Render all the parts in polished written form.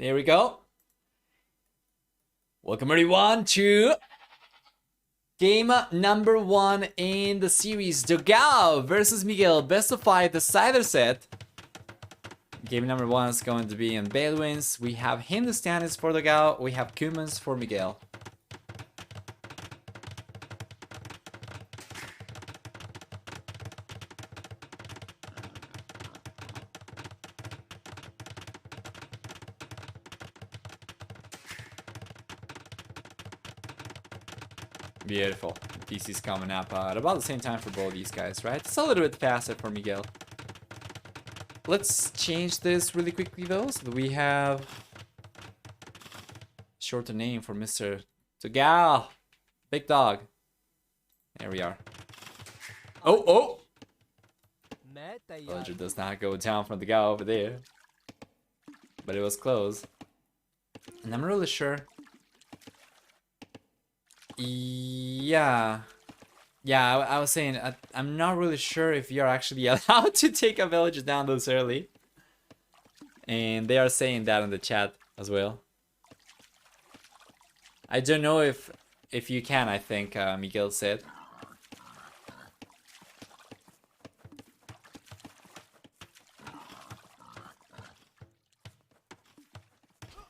There we go. Welcome everyone to game number 1 in the series, Dogao versus Miguel, best of 5 decider set. Game number 1 is going to be in Bedouins. We have Hindustanis for Dogao, we have Cumans for Miguel. Beautiful. DC's coming up at about the same time for both these guys, right? It's a little bit faster for Miguel. Let's change this really quickly though, so that we have shorter name for Mr. Dogao. Big dog. There we are. Oh! Villager does not go down from the guy over there. But it was close. And I'm not really sure. Yeah, I was saying, I'm not really sure if you're actually allowed to take a villager down this early. And they are saying that in the chat as well. I don't know if you can, I think Miguel said.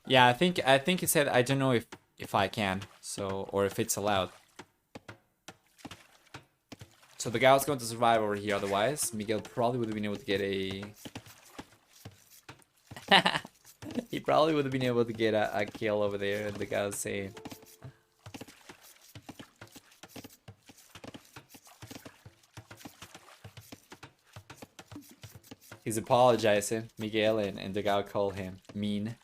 Yeah, I think he said, I don't know if I can, so, or if it's allowed. So the guy was going to survive over here, otherwise Miguel probably would have been able to get a he probably would have been able to get a kill over there, and the guy was saying he's apologizing, Miguel, and the guy called him mean.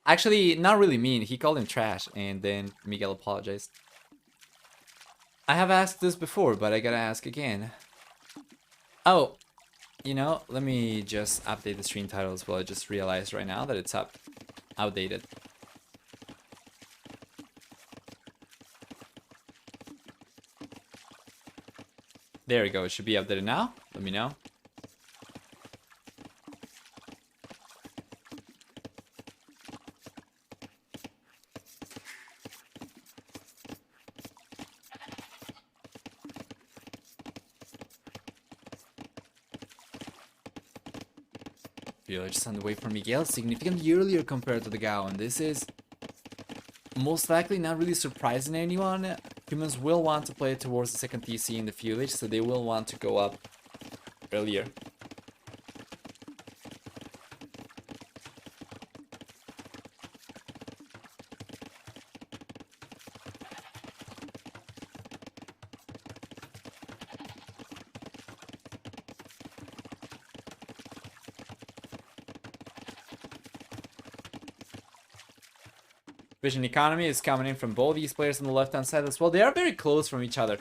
Actually, not really mean. He called him trash, and then Miguel apologized. I have asked this before, but I gotta ask again. Oh, you know, let me just update the stream title as well. I just realized right now that it's outdated. There we go. It should be updated now. Let me know. Just on the way for Miguel, significantly earlier compared to the Gao, and this is most likely not really surprising anyone. Humans will want to play towards the second TC in the village, so they will want to go up earlier. Vision economy is coming in from both these players on the left hand side as well. They are very close from each other.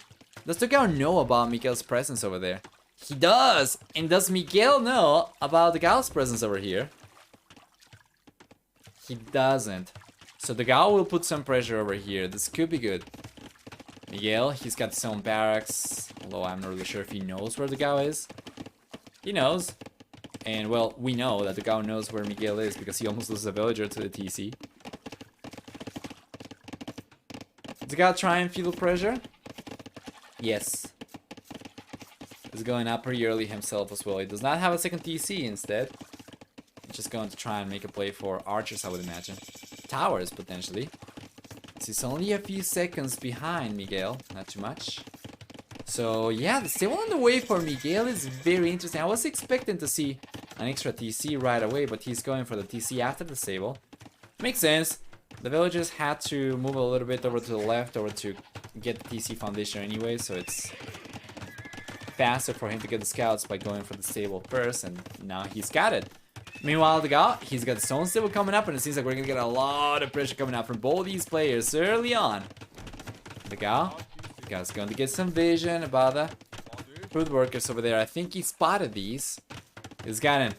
Does Dogao know about Miguel's presence over there? He does! And does Miguel know about Dogao's presence over here? He doesn't. So Dogao will put some pressure over here. This could be good. Miguel, he's got his own barracks. Although I'm not really sure if he knows where Dogao is. He knows. And well, we know that Dogao knows where Miguel is because he almost loses a villager to the TC. Does Dogao try and feel pressure? Yes. He's going up pretty early himself as well. He does not have a second TC instead. He's just going to try and make a play for archers, I would imagine. Towers, potentially. He's only a few seconds behind Miguel. Not too much. So, yeah, the stable on the way for Miguel is very interesting. I was expecting to see an extra TC right away, but he's going for the TC after the stable. Makes sense. The villagers had to move a little bit over to the left over to get the TC foundation anyway, so it's faster for him to get the scouts by going for the stable first, and now he's got it. Meanwhile, Dogao, he's got his own stable coming up, and it seems like we're gonna get a lot of pressure coming out from both these players early on. Dogao's going to get some vision about the food workers over there. I think he spotted these. He's got a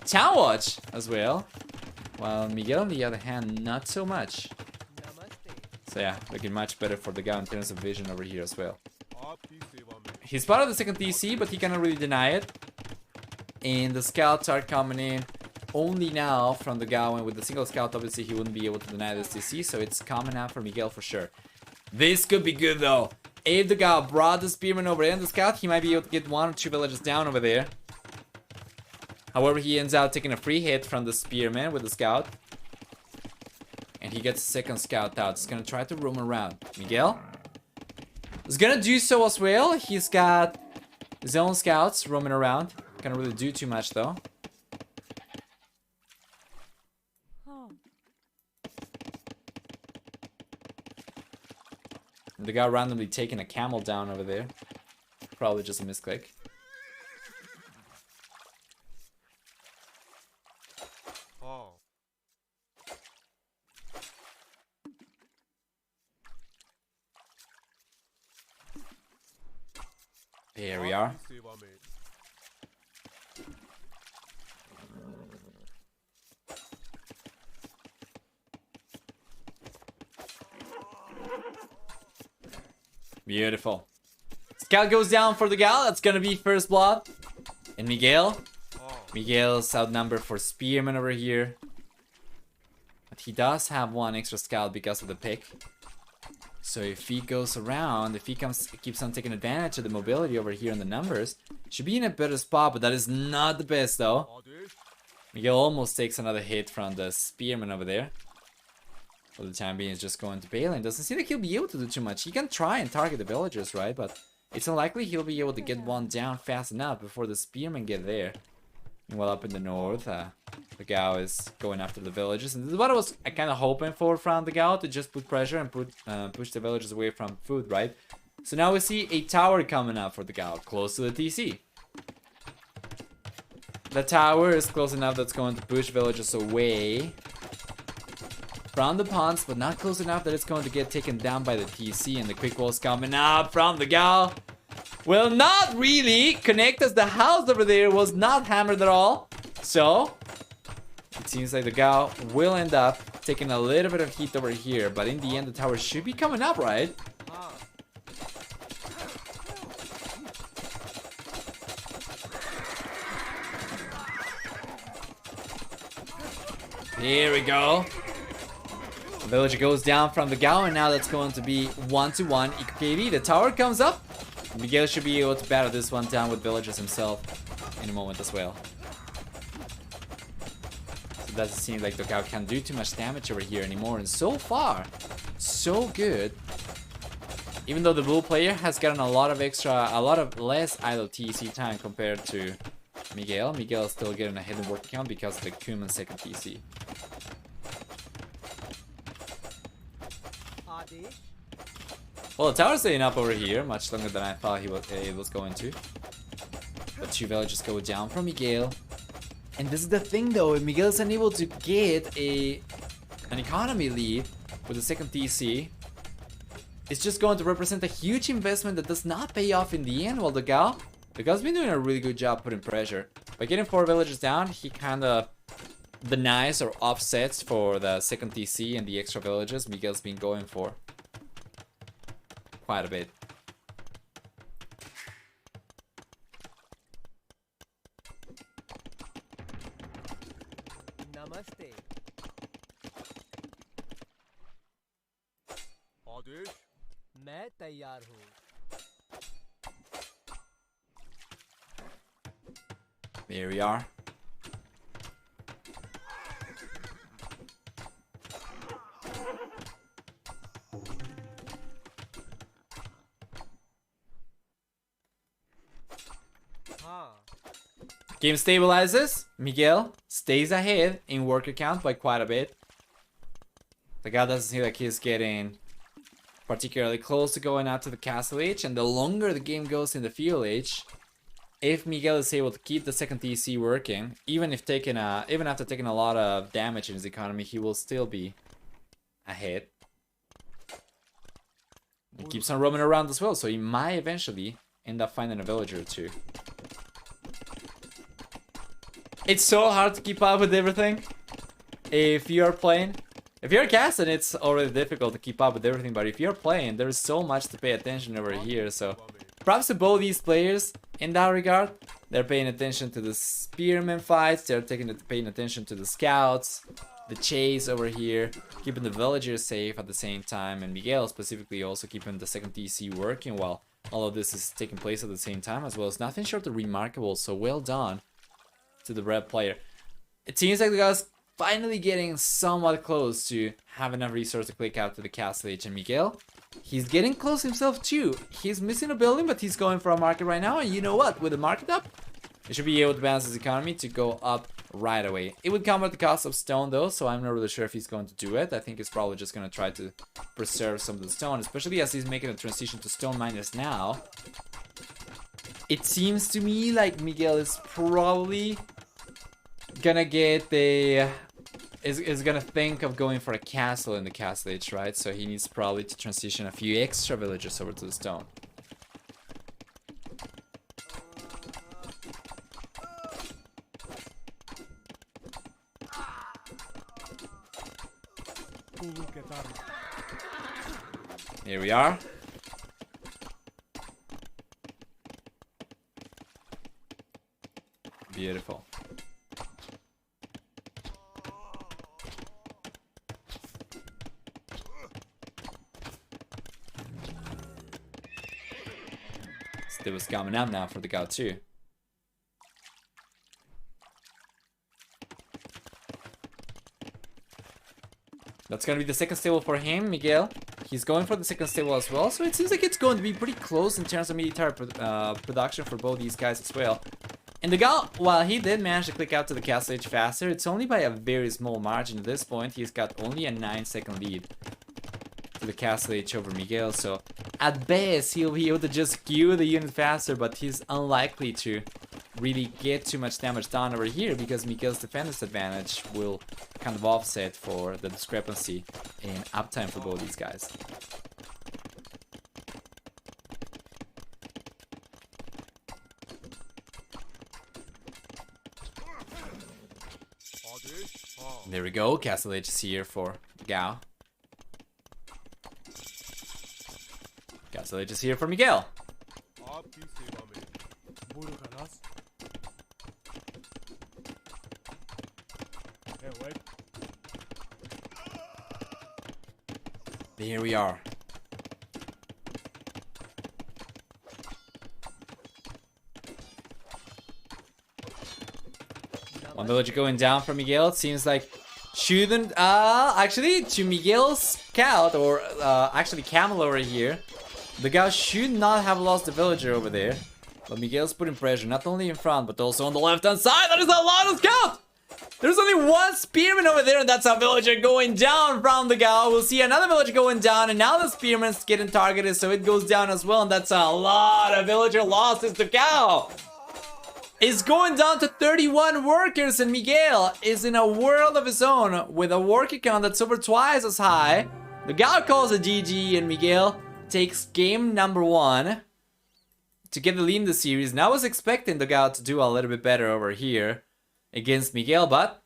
town watch as well. While Miguel, on the other hand, not so much. So yeah, looking much better for the guy in terms of vision over here as well. He's part of the second TC, but he cannot really deny it. And the scouts are coming in only now from the dogao, and with the single scout, obviously he wouldn't be able to deny this TC, so it's coming out for Miguel for sure. This could be good though. If the dogao brought the spearman over there and the scout, he might be able to get 1 or 2 villages down over there. However, he ends out taking a free hit from the spearman with the scout. And he gets a second scout out. He's gonna try to roam around. Miguel is gonna do so as well. He's got his own scouts roaming around. Can't really do too much though. And the guy randomly taking a camel down over there. Probably just a misclick. Here we are. Beautiful. Scout goes down for the gal. That's gonna be first blood. And Miguel. Miguel's outnumbered for spearman over here. But he does have 1 extra scout because of the pick. So if he goes around, if he keeps on taking advantage of the mobility over here and the numbers, should be in a better spot, but that is not the best though. Miguel almost takes another hit from the spearman over there. For the time being, is just going to Balin. Doesn't seem like he'll be able to do too much. He can try and target the villagers, right? But it's unlikely he'll be able to get 1 down fast enough before the spearmen get there. And while up in the north, the dogao is going after the villagers. And this is what I was kind of hoping for from the dogao, to just put pressure and push the villagers away from food, right? So now we see a tower coming up for the dogao, close to the TC. The tower is close enough that's going to push villagers away from the ponds, but not close enough that it's going to get taken down by the TC. And the quick wall's coming up from the dogao. Well, not really. Connect, as the house over there was not hammered at all. So it seems like the dogao will end up taking a little bit of heat over here, but in the end the tower should be coming up, right? Here we go. The villager goes down from the dogao, and now that's going to be 1-to-1 EKV. The tower comes up. Miguel should be able to battle this one down with villagers himself in a moment as well. So it doesn't seem like the dogao can do too much damage over here anymore, and so far, so good. Even though the blue player has gotten a lot of less idle TC time compared to Miguel. Miguel is still getting a hidden work count because of the Kuman second TC. Well, the tower's staying up over here much longer than I thought it was going to. But 2 villagers go down from Miguel. And this is the thing though, if Miguel is unable to get an economy lead with the second TC, it's just going to represent a huge investment that does not pay off in the end. While the dogao been doing a really good job putting pressure. By getting 4 villagers down, he kind of denies or offsets for the second TC and the extra villages Miguel's been going for. Quite a bit. Namaste. आदेश मैं तैयार हूँ. There we are. Game stabilizes. Miguel stays ahead in worker count by quite a bit. The guy doesn't seem like he's getting particularly close to going out to the castle age, and the longer the game goes in the field age, if Miguel is able to keep the second TC working, even after taking a lot of damage in his economy, he will still be ahead. He keeps on roaming around as well, so he might eventually end up finding a villager or 2. It's so hard to keep up with everything if you're playing. If you're casting, it's already difficult to keep up with everything, but if you're playing, there's so much to pay attention over here, so props to both these players in that regard. They're paying attention to the spearman fights. They're paying attention to the scouts, the chase over here, keeping the villagers safe at the same time, and Miguel specifically also keeping the second TC working while all of this is taking place at the same time as well. It's nothing short of remarkable, so well done to the red player. It seems like the guy's finally getting somewhat close to having enough resource to click out to the castle age, and Miguel, he's getting close himself too. He's missing a building, but he's going for a market right now, and you know what? With the market up, he should be able to balance his economy to go up right away. It would come at the cost of stone though, so I'm not really sure if he's going to do it. I think he's probably just going to try to preserve some of the stone, especially as he's making a transition to stone miners now. It seems to me like Miguel is probably gonna get the... is gonna think of going for a castle in the castle age, right? So he needs probably to transition a few extra villagers over to the stone. Here we are. Beautiful. It was coming up now for the Gao too. That's gonna be the second stable for him, Miguel. He's going for the second stable as well, so it seems like it's going to be pretty close in terms of military production for both these guys as well. And the Gao, while he did manage to click out to the castle age faster, it's only by a very small margin at this point. He's got only a 9-second lead to the castle age over Miguel, so at best he'll be able to just queue the unit faster, but he's unlikely to really get too much damage done over here because Miguel's defender's advantage will kind of offset for the discrepancy in uptime for both these guys. There we go, castle age is here for Gao. Castle age is here for Miguel. Here we are. One villager going down for Miguel. It seems like shouldn't actually to Miguel's scout or actually camel over here. The guy should not have lost the villager over there. But Miguel's putting pressure not only in front but also on the left hand side. That is a lot of scout! There's only one spearman over there, and that's a villager going down from the Gao. We'll see another villager going down, and now the spearman's getting targeted, so it goes down as well, and that's a lot of villager losses to Gao. It's going down to 31 workers, and Miguel is in a world of his own with a worker count that's over twice as high. The Gao calls a GG, and Miguel takes game number 1 to get the lead in the series. And I was expecting the Gao to do a little bit better over here against Miguel, but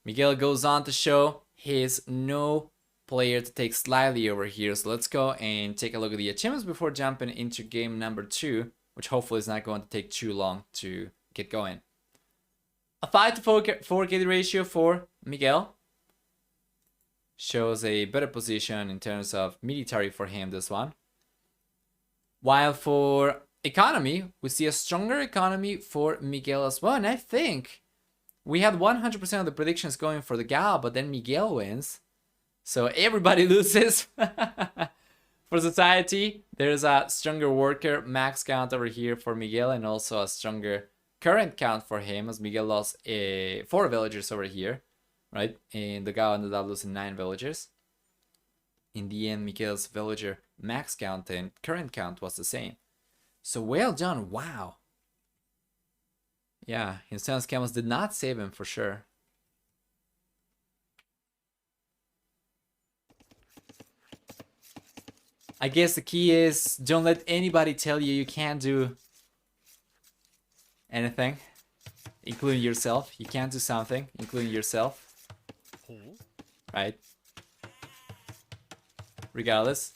Miguel goes on to show his no player to take slightly over here. So let's go and take a look at the achievements before jumping into game number 2, which hopefully is not going to take too long to get going. A 5 to 4 KD ratio for Miguel shows a better position in terms of military for him, this one. While for economy, we see a stronger economy for Miguel as well, and I think we had 100% of the predictions going for the Gao, but then Miguel wins. So everybody loses. For society, there's a stronger worker max count over here for Miguel, and also a stronger current count for him, as Miguel lost 4 villagers over here, right? And the Gao ended up losing 9 villagers. In the end, Miguel's villager max count and current count was the same. So well done, wow. Yeah, Insan's camels did not save him for sure. I guess the key is don't let anybody tell you you can't do anything, including yourself. You can't do something, including yourself. Right? Regardless.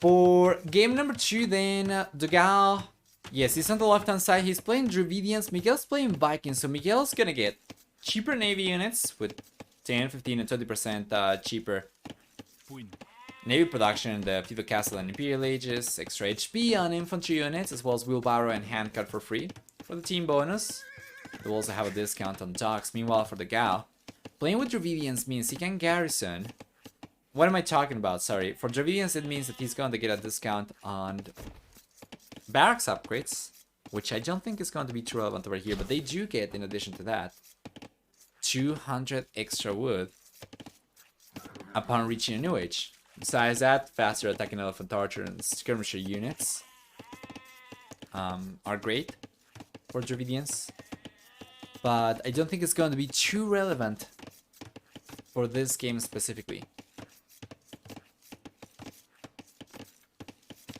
For game number 2 then, dogao. Yes, he's on the left hand side. He's playing Dravidians. Miguel's playing Vikings. So Miguel's gonna get cheaper Navy units with 10, 15, and 20% cheaper Navy production in the Feudal Castle and Imperial Ages. Extra HP on infantry units, as well as wheelbarrow and handcut for free for the team bonus. They'll also have a discount on docks. Meanwhile, for the Gao, playing with Dravidians means he can garrison. What am I talking about? Sorry. For Dravidians, it means that he's going to get a discount on barracks upgrades, which I don't think is going to be too relevant over here, but they do get, in addition to that, 200 extra wood upon reaching a new age. Besides that, faster attacking elephant archer and skirmisher units are great for Dravidians, but I don't think it's going to be too relevant for this game specifically.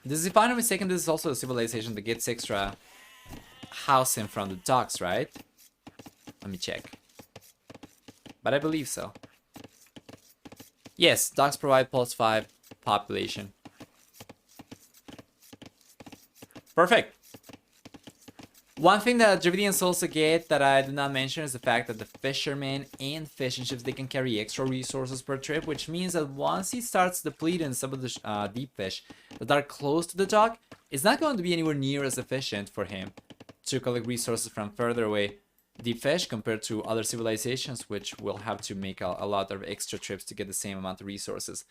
This is, if I'm not mistaken, this is also a civilization that gets extra housing from the docks, right? Let me check. But I believe so. Yes, docks provide +5 population. Perfect. One thing that Dravidians also get that I did not mention is the fact that the fishermen and fishing ships, they can carry extra resources per trip, which means that once he starts depleting some of the deep fish that are close to the dock, it's not going to be anywhere near as efficient for him to collect resources from further away deep fish compared to other civilizations, which will have to make a lot of extra trips to get the same amount of resources.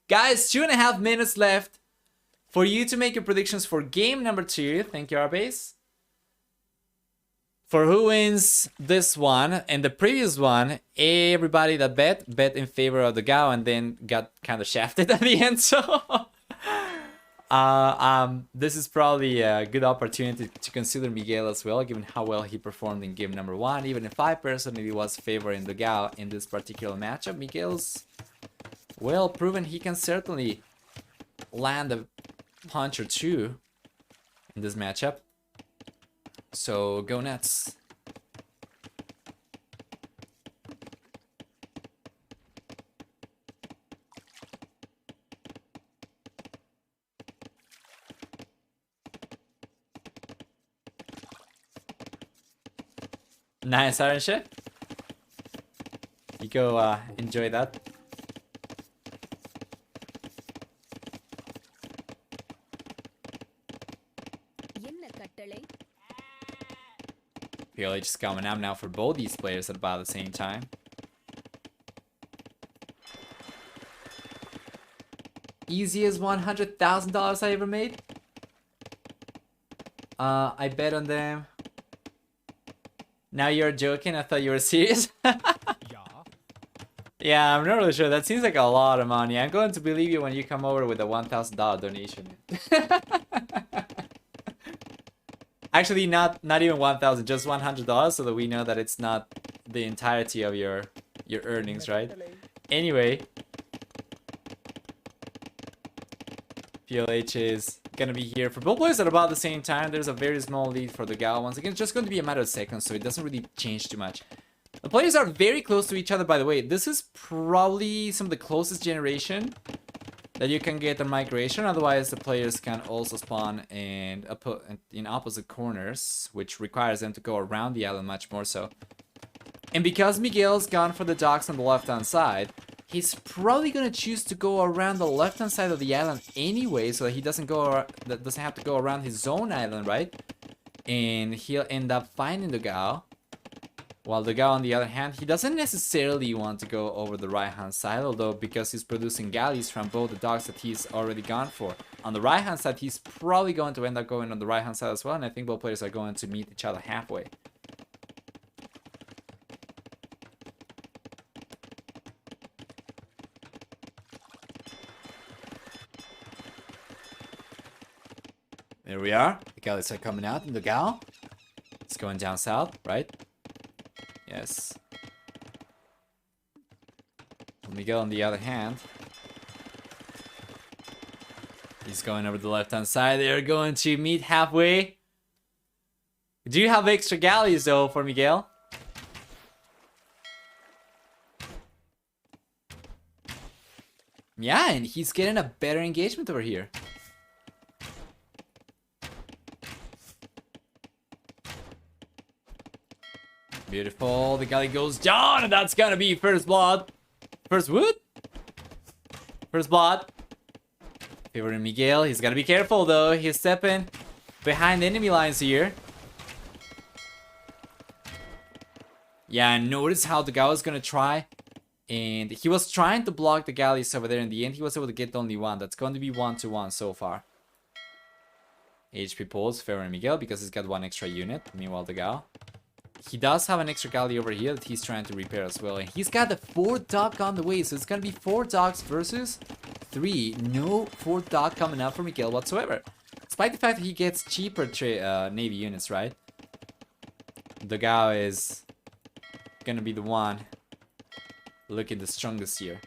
Guys, 2.5 minutes left for you to make your predictions for game number 2. Thank you, Arbase. For who wins this one and the previous one, everybody that bet in favor of the Gao and then got kind of shafted at the end. So this is probably a good opportunity to consider Miguel as well, given how well he performed in game number 1. Even if I personally was favoring the Gao in this particular matchup, Miguel's well proven he can certainly land a punch or two in this matchup. So go nuts. Nice, Arenshe. You go enjoy that. PLH is coming up now for both these players at about the same time. Easiest $100,000 I ever made. I bet on them. Now you're joking? I thought you were serious. Yeah, I'm not really sure. That seems like a lot of money. I'm going to believe you when you come over with a $1,000 donation. Actually, not even 1,000, just $100, so that we know that it's not the entirety of your earnings, right? Anyway, PLH is gonna be here for both players at about the same time. There's a very small lead for the Gao. Once again, it's just going to be a matter of seconds, so it doesn't really change too much. The players are very close to each other, by the way. This is probably some of the closest generation that you can get on migration. Otherwise, the players can also spawn in opposite corners, which requires them to go around the island much more so. And because Miguel's gone for the docks on the left-hand side, he's probably gonna choose to go around the left-hand side of the island anyway, so that he doesn't have to go around his own island, right? And he'll end up finding the Gao. While the Gao, on the other hand, he doesn't necessarily want to go over the right-hand side, although because he's producing galleys from both the docks that he's already gone for. On the right-hand side, he's probably going to end up going on the right-hand side as well, and I think both players are going to meet each other halfway. There we are. The galleys are coming out, and the Gao, it's going down south, right? Yes. Miguel, on the other hand, he's going over the left-hand side. They're going to meet halfway. Do you have extra galleys, though, for Miguel? Yeah, and he's getting a better engagement over here. Beautiful. The galley goes down, and that's gonna be first blood. First wood? First blood. Favoring Miguel. He's gotta be careful though. He's stepping behind enemy lines here. Yeah, notice how the guy was gonna try. And he was trying to block the galleys over there. In the end, he was able to get only one. That's going to be 1-1 so far. HP pulls favoring Miguel because he's got one extra unit. Meanwhile, the Gao. He does have an extra galley over here that he's trying to repair as well. And he's got the 4th dog on the way. So it's going to be 4 dogs versus 3. No 4th dog coming up for Miguel whatsoever. Despite the fact that he gets cheaper Navy units, right? The Gao is going to be the one looking the strongest here.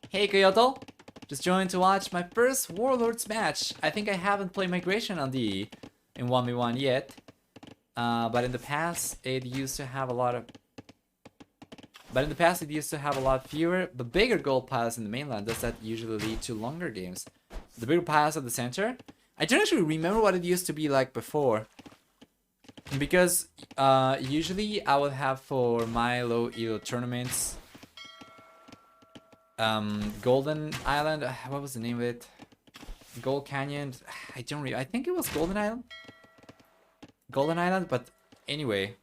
Hey Kyoto! Just joined to watch my first Warlords match. I think I haven't played Migration on DE in 1v1 yet. But in the past it used to have a lot fewer but bigger gold piles in the mainland. Does that usually lead to longer games? The bigger piles at the center? I don't actually remember what it used to be like before. Because usually I would have for my low elo tournaments Golden Island, what was the name of it? Gold Canyon, I think it was Golden Island? Golden Island, but anyway.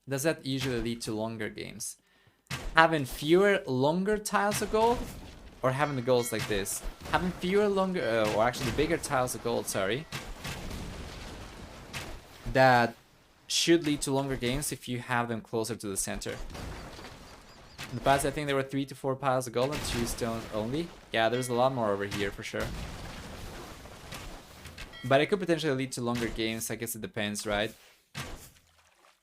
Does that usually lead to longer games? Having fewer longer tiles of gold? Or having the golds like this? Having fewer longer, or actually bigger tiles of gold, sorry. That should lead to longer games if you have them closer to the center. In the past, I think there were 3 to 4 piles of gold and 2 stones only. Yeah, there's a lot more over here for sure. But it could potentially lead to longer games. I guess it depends, right?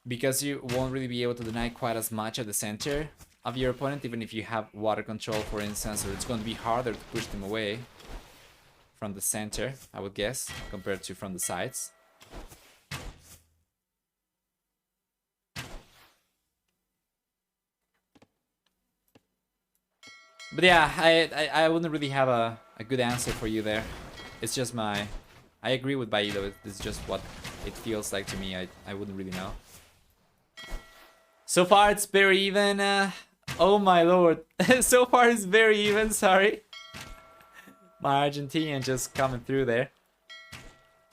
Because you won't really be able to deny quite as much at the center of your opponent, even if you have water control, for instance, or it's going to be harder to push them away from the center, I would guess, compared to from the sides. But yeah, I wouldn't really have a good answer for you there. It's just my... I agree with Baido, it's just what it feels like to me. I wouldn't really know. So far it's very even. Oh my lord. So far it's very even, sorry. My Argentinian just coming through there.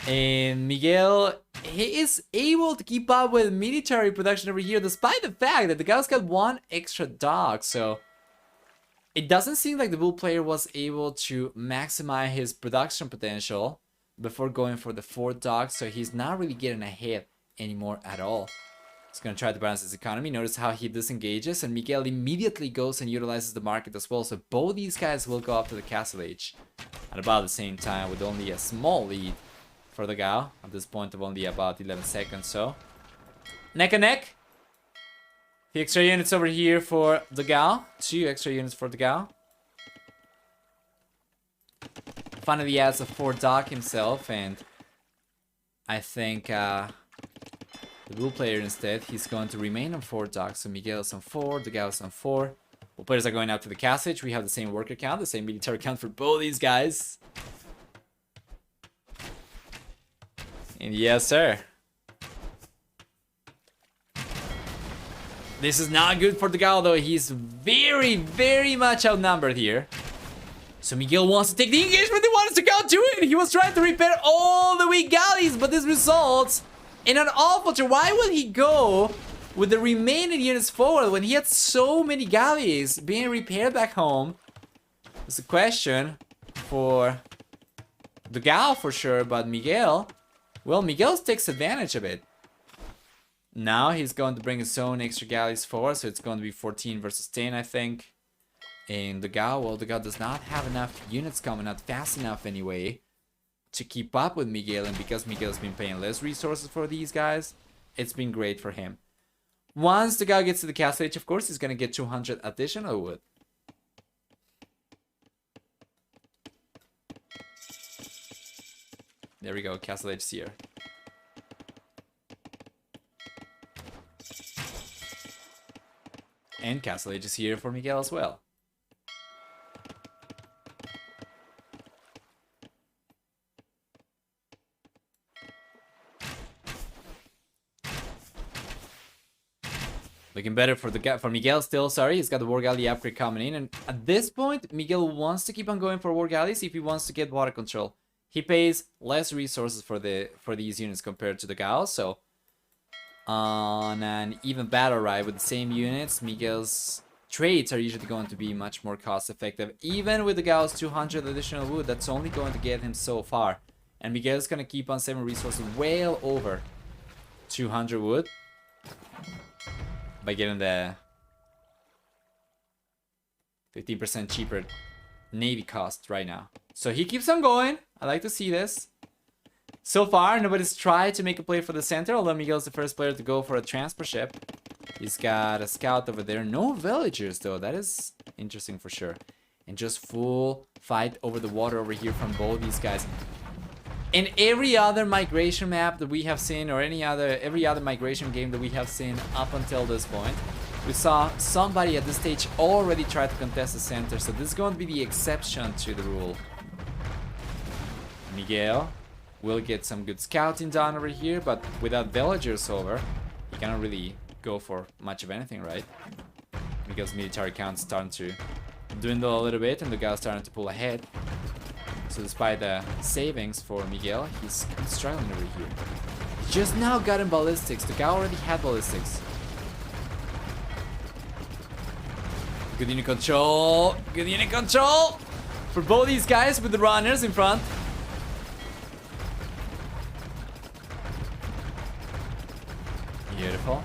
And Miguel, he is able to keep up with military production over here, despite the fact that the guy's got one extra dog, so... It doesn't seem like the bull player was able to maximize his production potential before going for the 4th dog, so he's not really getting ahead anymore at all. He's going to try to balance his economy. Notice how he disengages, and Miguel immediately goes and utilizes the market as well, so both these guys will go up to the castle age at about the same time with only a small lead for the Gao at this point of only about 11 seconds. So neck and neck. The extra units over here for the Gao. 2 extra units for the Gao. Finally adds a 4 dog himself, and I think the blue player instead, he's going to remain on 4 dogs. So Miguel is on 4, the Gao is on 4. Both players are going out to the castle. We have the same worker count, the same military count for both these guys. And yes, sir. This is not good for the Gao though. He's very, very much outnumbered here. So Miguel wants to take the engagement. He wants to go to it. He was trying to repair all the weak galleys, but this results in an awful turn. Why would he go with the remaining units forward when he had so many galleys being repaired back home? It's a question for the Gao for sure, but Miguel, well, Miguel takes advantage of it. Now he's going to bring his own extra galleys forward, so it's going to be 14 versus 10, I think. And the Gao, well, the Gao does not have enough units coming out fast enough anyway to keep up with Miguel, and because Miguel's been paying less resources for these guys, it's been great for him. Once the Gao gets to the castle age, of course, he's going to get 200 additional wood. There we go, castle age here. And castle age is here for Miguel as well. Looking better for Miguel still, sorry. He's got the War Galley upgrade coming in. And at this point, Miguel wants to keep on going for War Galleys if he wants to get water control. He pays less resources for these units compared to the Gao, so on an even battle ride with the same units, Miguel's trades are usually going to be much more cost effective. Even with the Gao's 200 additional wood, that's only going to get him so far. And Miguel's going to keep on saving resources well over 200 wood by getting the 15% cheaper navy cost right now. So he keeps on going. I like to see this. So far, nobody's tried to make a play for the center, although Miguel's the first player to go for a transport ship. He's got a scout over there. No villagers, though. That is interesting for sure. And just full fight over the water over here from both these guys. In every other migration map that we have seen, or every other migration game that we have seen up until this point, we saw somebody at this stage already try to contest the center. So this is going to be the exception to the rule. Miguel will get some good scouting done over here, but without villagers over, he cannot really go for much of anything, right? Because military count's starting to dwindle a little bit and the guy's starting to pull ahead. So despite the savings for Miguel, he's struggling over here. Just now got him ballistics. The guy already had ballistics. Good unit control. Good unit control for both these guys with the runners in front. Beautiful.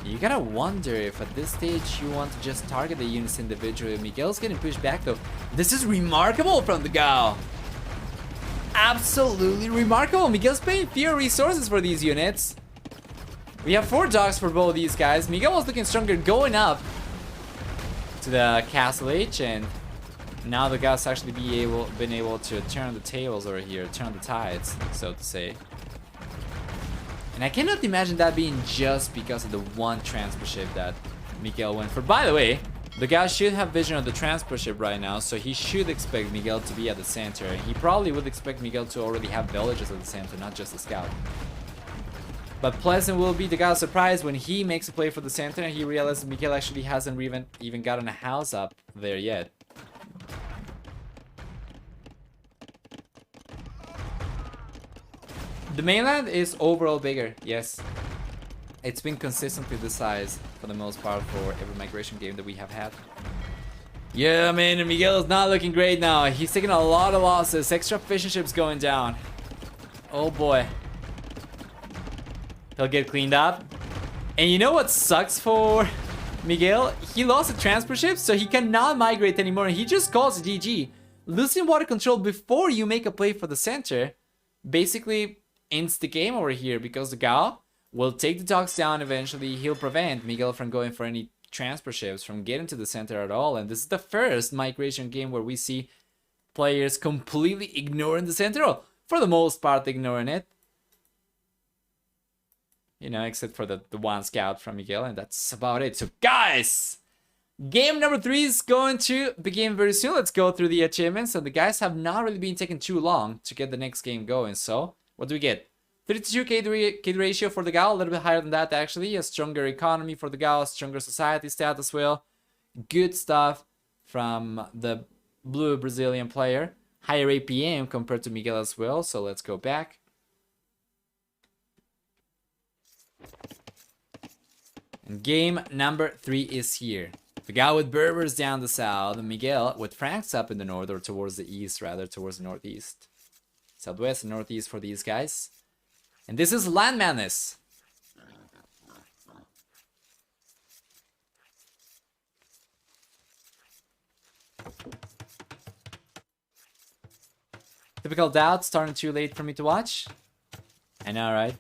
You gotta wonder if at this stage you want to just target the units individually. Miguel's getting pushed back though. This is remarkable from the Gao. Absolutely remarkable. Miguel's paying fewer resources for these units. We have 4 dogs for both these guys. Miguel was looking stronger going up to the Castle H, and now the Gao's actually been able to turn the tables over here, turn the tides, so to say. And I cannot imagine that being just because of the one transport ship that Miguel went for. By the way, the guy should have vision of the transport ship right now, so he should expect Miguel to be at the center. He probably would expect Miguel to already have villages at the center, not just a scout. But pleasant will be the guy's surprise when he makes a play for the center and he realizes Miguel actually hasn't even gotten a house up there yet. The mainland is overall bigger, yes. It's been consistently the size for the most part for every migration game that we have had. Yeah, man, Miguel is not looking great now. He's taking a lot of losses. Extra fishing ships going down. Oh boy. He'll get cleaned up. And you know what sucks for Miguel? He lost the transport ship, so he cannot migrate anymore. He just calls it GG. Losing water control before you make a play for the center basically ends the game over here, because the Gao will take the docks down eventually. He'll prevent Miguel from going for any transport ships from getting to the center at all. And this is the first migration game where we see players completely ignoring the center, or for the most part ignoring it. You know, except for the one scout from Miguel, and that's about it. So guys, game number 3 is going to begin very soon. Let's go through the achievements. And the guys have not really been taking too long to get the next game going. So what do we get? 32 KD ratio for the Gao, a little bit higher than that actually. A stronger economy for the Gao, stronger society stat as well. Good stuff from the blue Brazilian player. Higher APM compared to Miguel as well. So let's go back. And game number 3 is here. The Gao with Berbers down the south, and Miguel with Franks up in the north, or towards the east rather, towards the northeast. Southwest and northeast for these guys. And this is Land Madness. Typical doubt, starting too late for me to watch. I know, right?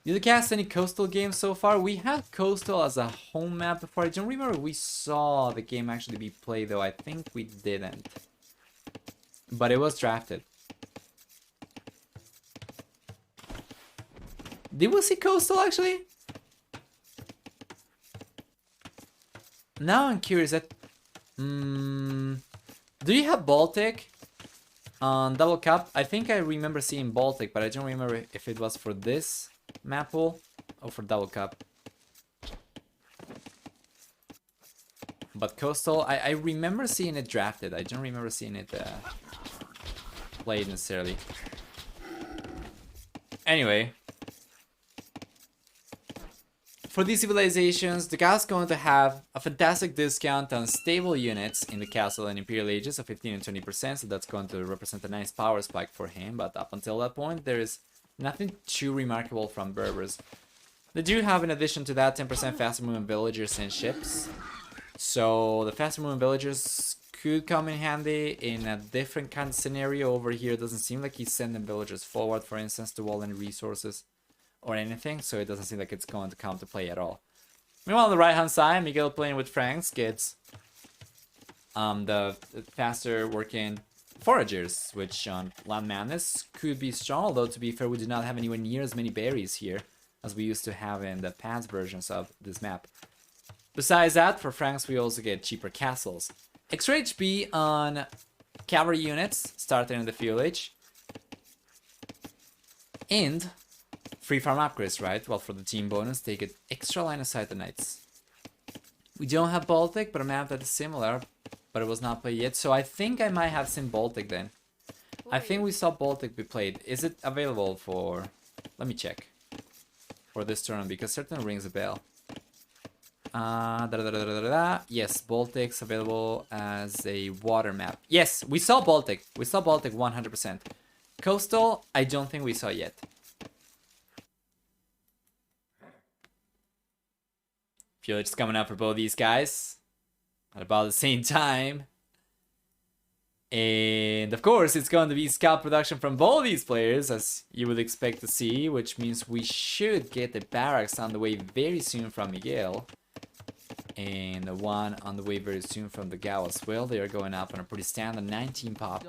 Did you cast any Coastal games so far? We had Coastal as a home map before. I don't remember if we saw the game actually be played though. I think we didn't. But it was drafted. Did we see Coastal actually? Now I'm curious. Do you have Baltic? On Double Cup, I think I remember seeing Baltic, but I don't remember if it was for this map pool or for Double Cup. But Coastal, I remember seeing it drafted. I don't remember seeing it played necessarily. Anyway. For these civilizations, the guy's going to have a fantastic discount on stable units in the Castle and Imperial Ages of 15 and 20%, so that's going to represent a nice power spike for him, but up until that point, there is nothing too remarkable from Berbers. They do have, in addition to that, 10% faster moving villagers and ships, so the faster moving villagers could come in handy in a different kind of scenario. Over here, it doesn't seem like he's sending villagers forward, for instance, to wall any resources or anything, so it doesn't seem like it's going to come to play at all. Meanwhile, on the right hand side, Miguel playing with Franks gets the faster working foragers, which on Land Madness could be strong, although to be fair, we do not have anywhere near as many berries here as we used to have in the past versions of this map. Besides that, for Franks, we also get cheaper castles. Extra HP on cavalry units starting in the Feudal Age, and free farm upgrades, right? Well, for the team bonus, they get extra line of sight to knights. We don't have Baltic, but a map that is similar, but it was not played yet. So I think I might have seen Baltic then. I think we saw Baltic be played. Is it available for... Let me check. For this tournament, because certainly rings a bell. Yes, Baltic's available as a water map. Yes, we saw Baltic. We saw Baltic 100%. Coastal, I don't think we saw yet. Feel it's coming up for both these guys at about the same time. And of course, it's going to be scout production from both these players, as you would expect to see, which means we should get the barracks on the way very soon from Miguel. And the one on the way very soon from the dogao as well. They are going up on a pretty standard 19 pop.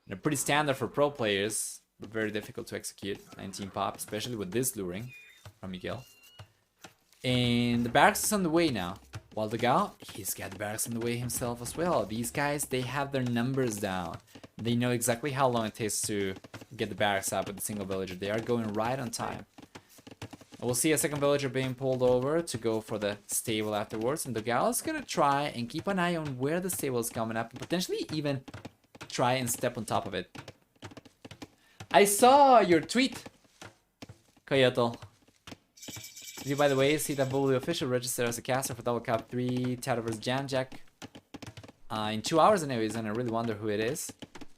And a pretty standard for pro players, but very difficult to execute. 19 pop, especially with this luring from Miguel. And the barracks is on the way now. While the dogao, he's got the barracks on the way himself as well. These guys, they have their numbers down. They know exactly how long it takes to get the barracks up with a single villager. They are going right on time. We'll see a second villager being pulled over to go for the stable afterwards. And the dogao is going to try and keep an eye on where the stable is coming up. And potentially even try and step on top of it. I saw your tweet, Coyote. Did you, by the way, see that Bully official register as a caster for Double Cup 3 Tato vs Janjak in 2 hours anyways, and I really wonder who it is.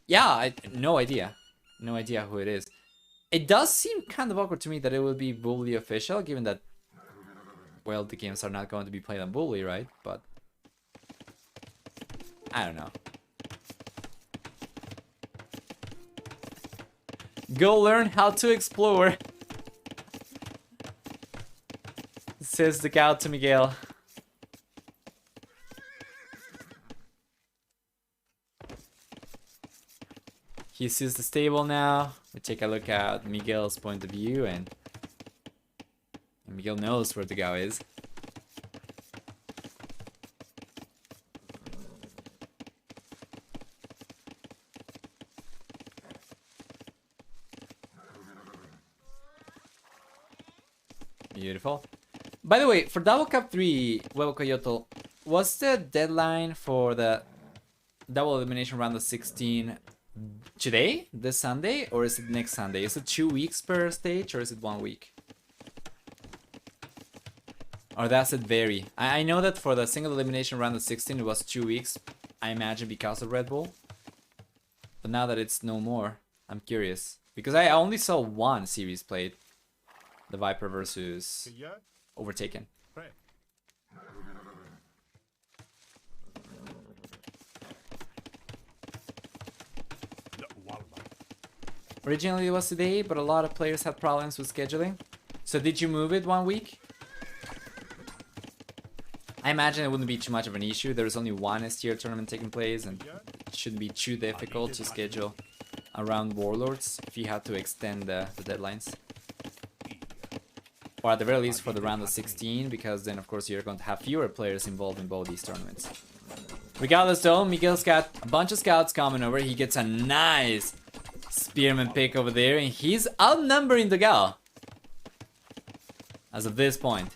Yeah, no idea. No idea who it is. It does seem kind of awkward to me that it would be Bully official, given that, well, the games are not going to be played on Bully, right? But I don't know. Go learn how to explore. Says the dogao to Miguel. He sees the stable now. We take a look at Miguel's point of view, and Miguel knows where the dogao is. Beautiful. By the way, for Double Cup 3, Huevo Coyote, what's the deadline for the double elimination round of 16 today, this Sunday, or is it next Sunday? Is it 2 weeks per stage, or is it 1 week? Or does it vary? I know that for the single elimination round of 16, it was 2 weeks, I imagine because of Red Bull. But now that it's no more, I'm curious. Because I only saw one series played. The Viper versus Overtaken. Originally it was today, but a lot of players had problems with scheduling. So did you move it 1 week? I imagine it wouldn't be too much of an issue. There's only one S-tier tournament taking place, and it shouldn't be too difficult to schedule around Warlords if you have to extend the deadlines. Or at the very least for the round of 16, because then of course you're going to have fewer players involved in both these tournaments. Regardless though, Miguel's got a bunch of scouts coming over. He gets a nice spearman pick over there, and he's outnumbering dogao as of this point.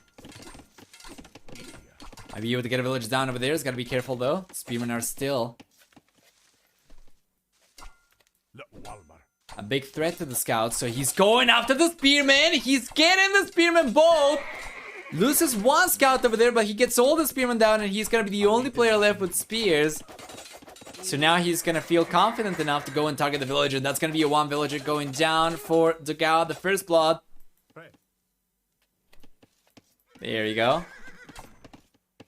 Might be able to get a village down over there. He's gotta be careful though. Spearmen are still a big threat to the scouts, so he's going after the spearmen. He's getting the spearmen both. Loses one scout over there, but he gets all the spearmen down, and he's gonna be the only player left with spears. So now he's gonna feel confident enough to go and target the villager. That's gonna be a one villager going down for dogao, the first blood. There you go.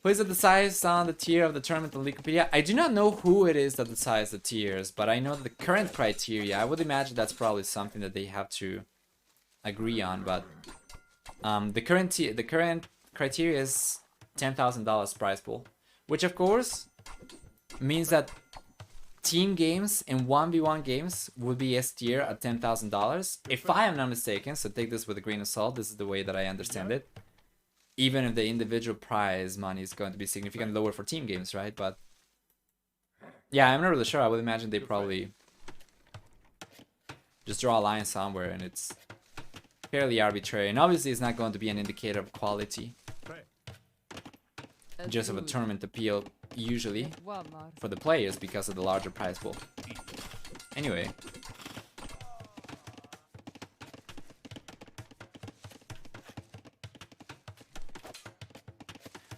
Who is it decides on the tier of the tournament on Wikipedia? I do not know who it is that decides the tiers, but I know the current criteria. I would imagine that's probably something that they have to agree on, but the current criteria is $10,000 prize pool, which of course means that team games and 1v1 games would be S tier at $10,000, if I am not mistaken. So take this with a grain of salt. This is the way that I understand it. Even if the individual prize money is going to be significantly lower for team games, right? But yeah, I'm not really sure. I would imagine they probably just draw a line somewhere, and it's fairly arbitrary. And obviously, it's not going to be an indicator of quality, just of a tournament appeal, usually, for the players because of the larger prize pool. Anyway.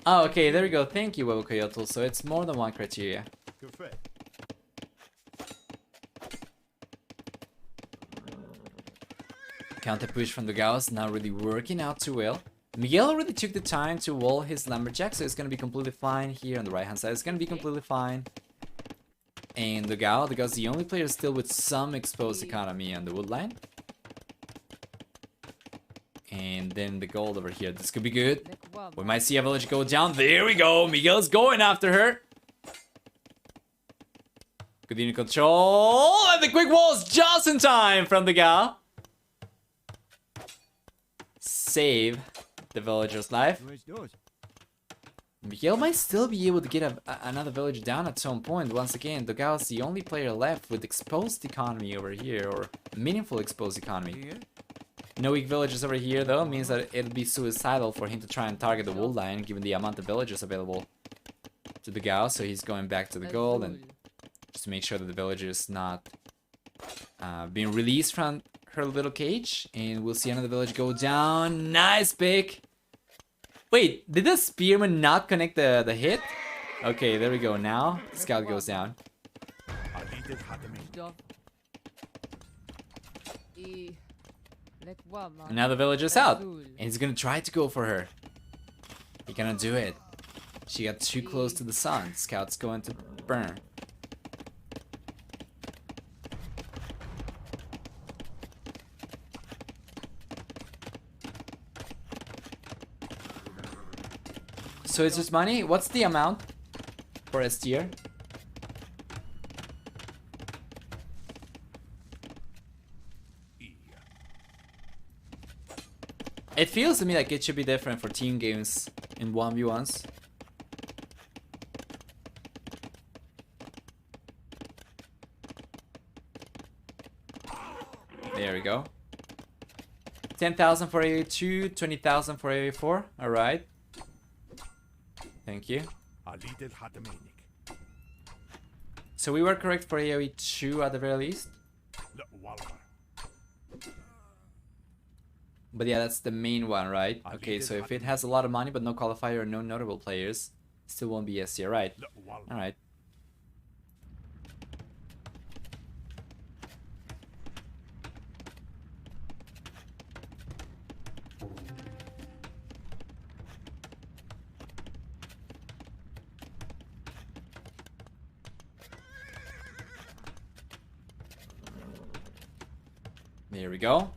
Oh, okay, there we go. Thank you, Webukoyotl. So it's more than one criteria. Counter push from the Gauss, not really working out too well. Miguel already took the time to wall his lumberjack, so it's gonna be completely fine here on the right hand side. It's gonna be completely fine. And the Gauss, the only player still with some exposed economy on the wood line. And then the gold over here. This could be good. We might see a village go down. There we go. Miguel's going after her. Good unit control. And the quick walls just in time from the gal. Save the villager's life. Miguel might still be able to get another village down at some point. Once again, dogao is the only player left with exposed economy over here, or meaningful exposed economy. No weak villages over here though, means that it'll be suicidal for him to try and target the wood line given the amount of villagers available to the dogao. So he's going back to the gold and just to make sure that the villager is not being released from her little cage. And we'll see another village go down. Nice pick. Wait, did the spearman not connect the hit? Okay, there we go. Now the scout goes down. And now the villager's out. And he's gonna try to go for her. He gonna do it. She got too close to the sun. Scout's going to burn. So it's just money? What's the amount for S tier? It feels to me like it should be different for team games in 1v1s. There we go. 10,000 for AOE2, 20,000 for AOE4. Alright. Thank you. So we were correct for AOE2 at the very least. But yeah, that's the main one, right? Okay, so if it has a lot of money but no qualifier or no notable players, still won't be S tier, right? Alright. There we go.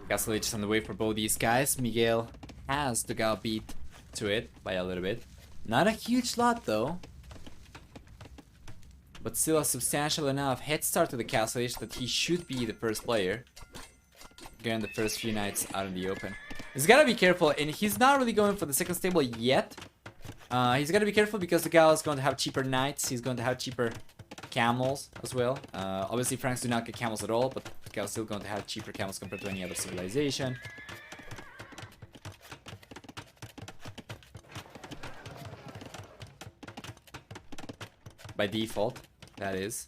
Castle is on the way for both these guys. Miguel has the dogao beat to it by a little bit. Not a huge lot though, but still a substantial enough head start to the Castle Age that he should be the first player getting the first few nights out in the open. He's gotta be careful, and he's not really going for the second stable yet. He's gonna be careful because the Gao is going to have cheaper knights. He's going to have cheaper camels as well. Obviously, Franks do not get camels at all, but the Gao is still going to have cheaper camels compared to any other civilization. By default, that is.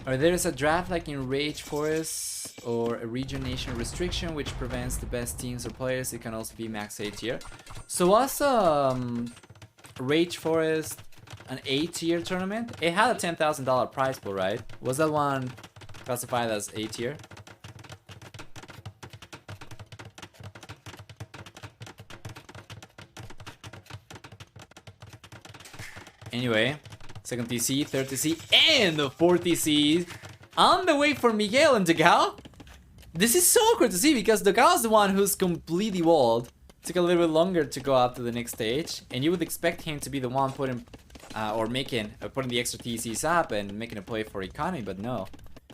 Or there's a draft like in Rage Forest or a rejuvenation restriction which prevents the best teams or players. It can also be max A tier. So was Rage Forest an A tier tournament? It had a $10,000 prize pool, right? Was that one classified as A tier? Anyway, second TC, third TC, and the fourth TC on the way for Miguel and dogao. This is so awkward to see because dogao is the one who's completely walled. Took a little bit longer to go up to the next stage, and you would expect him to be the one putting putting the extra TCs up and making a play for economy, but no,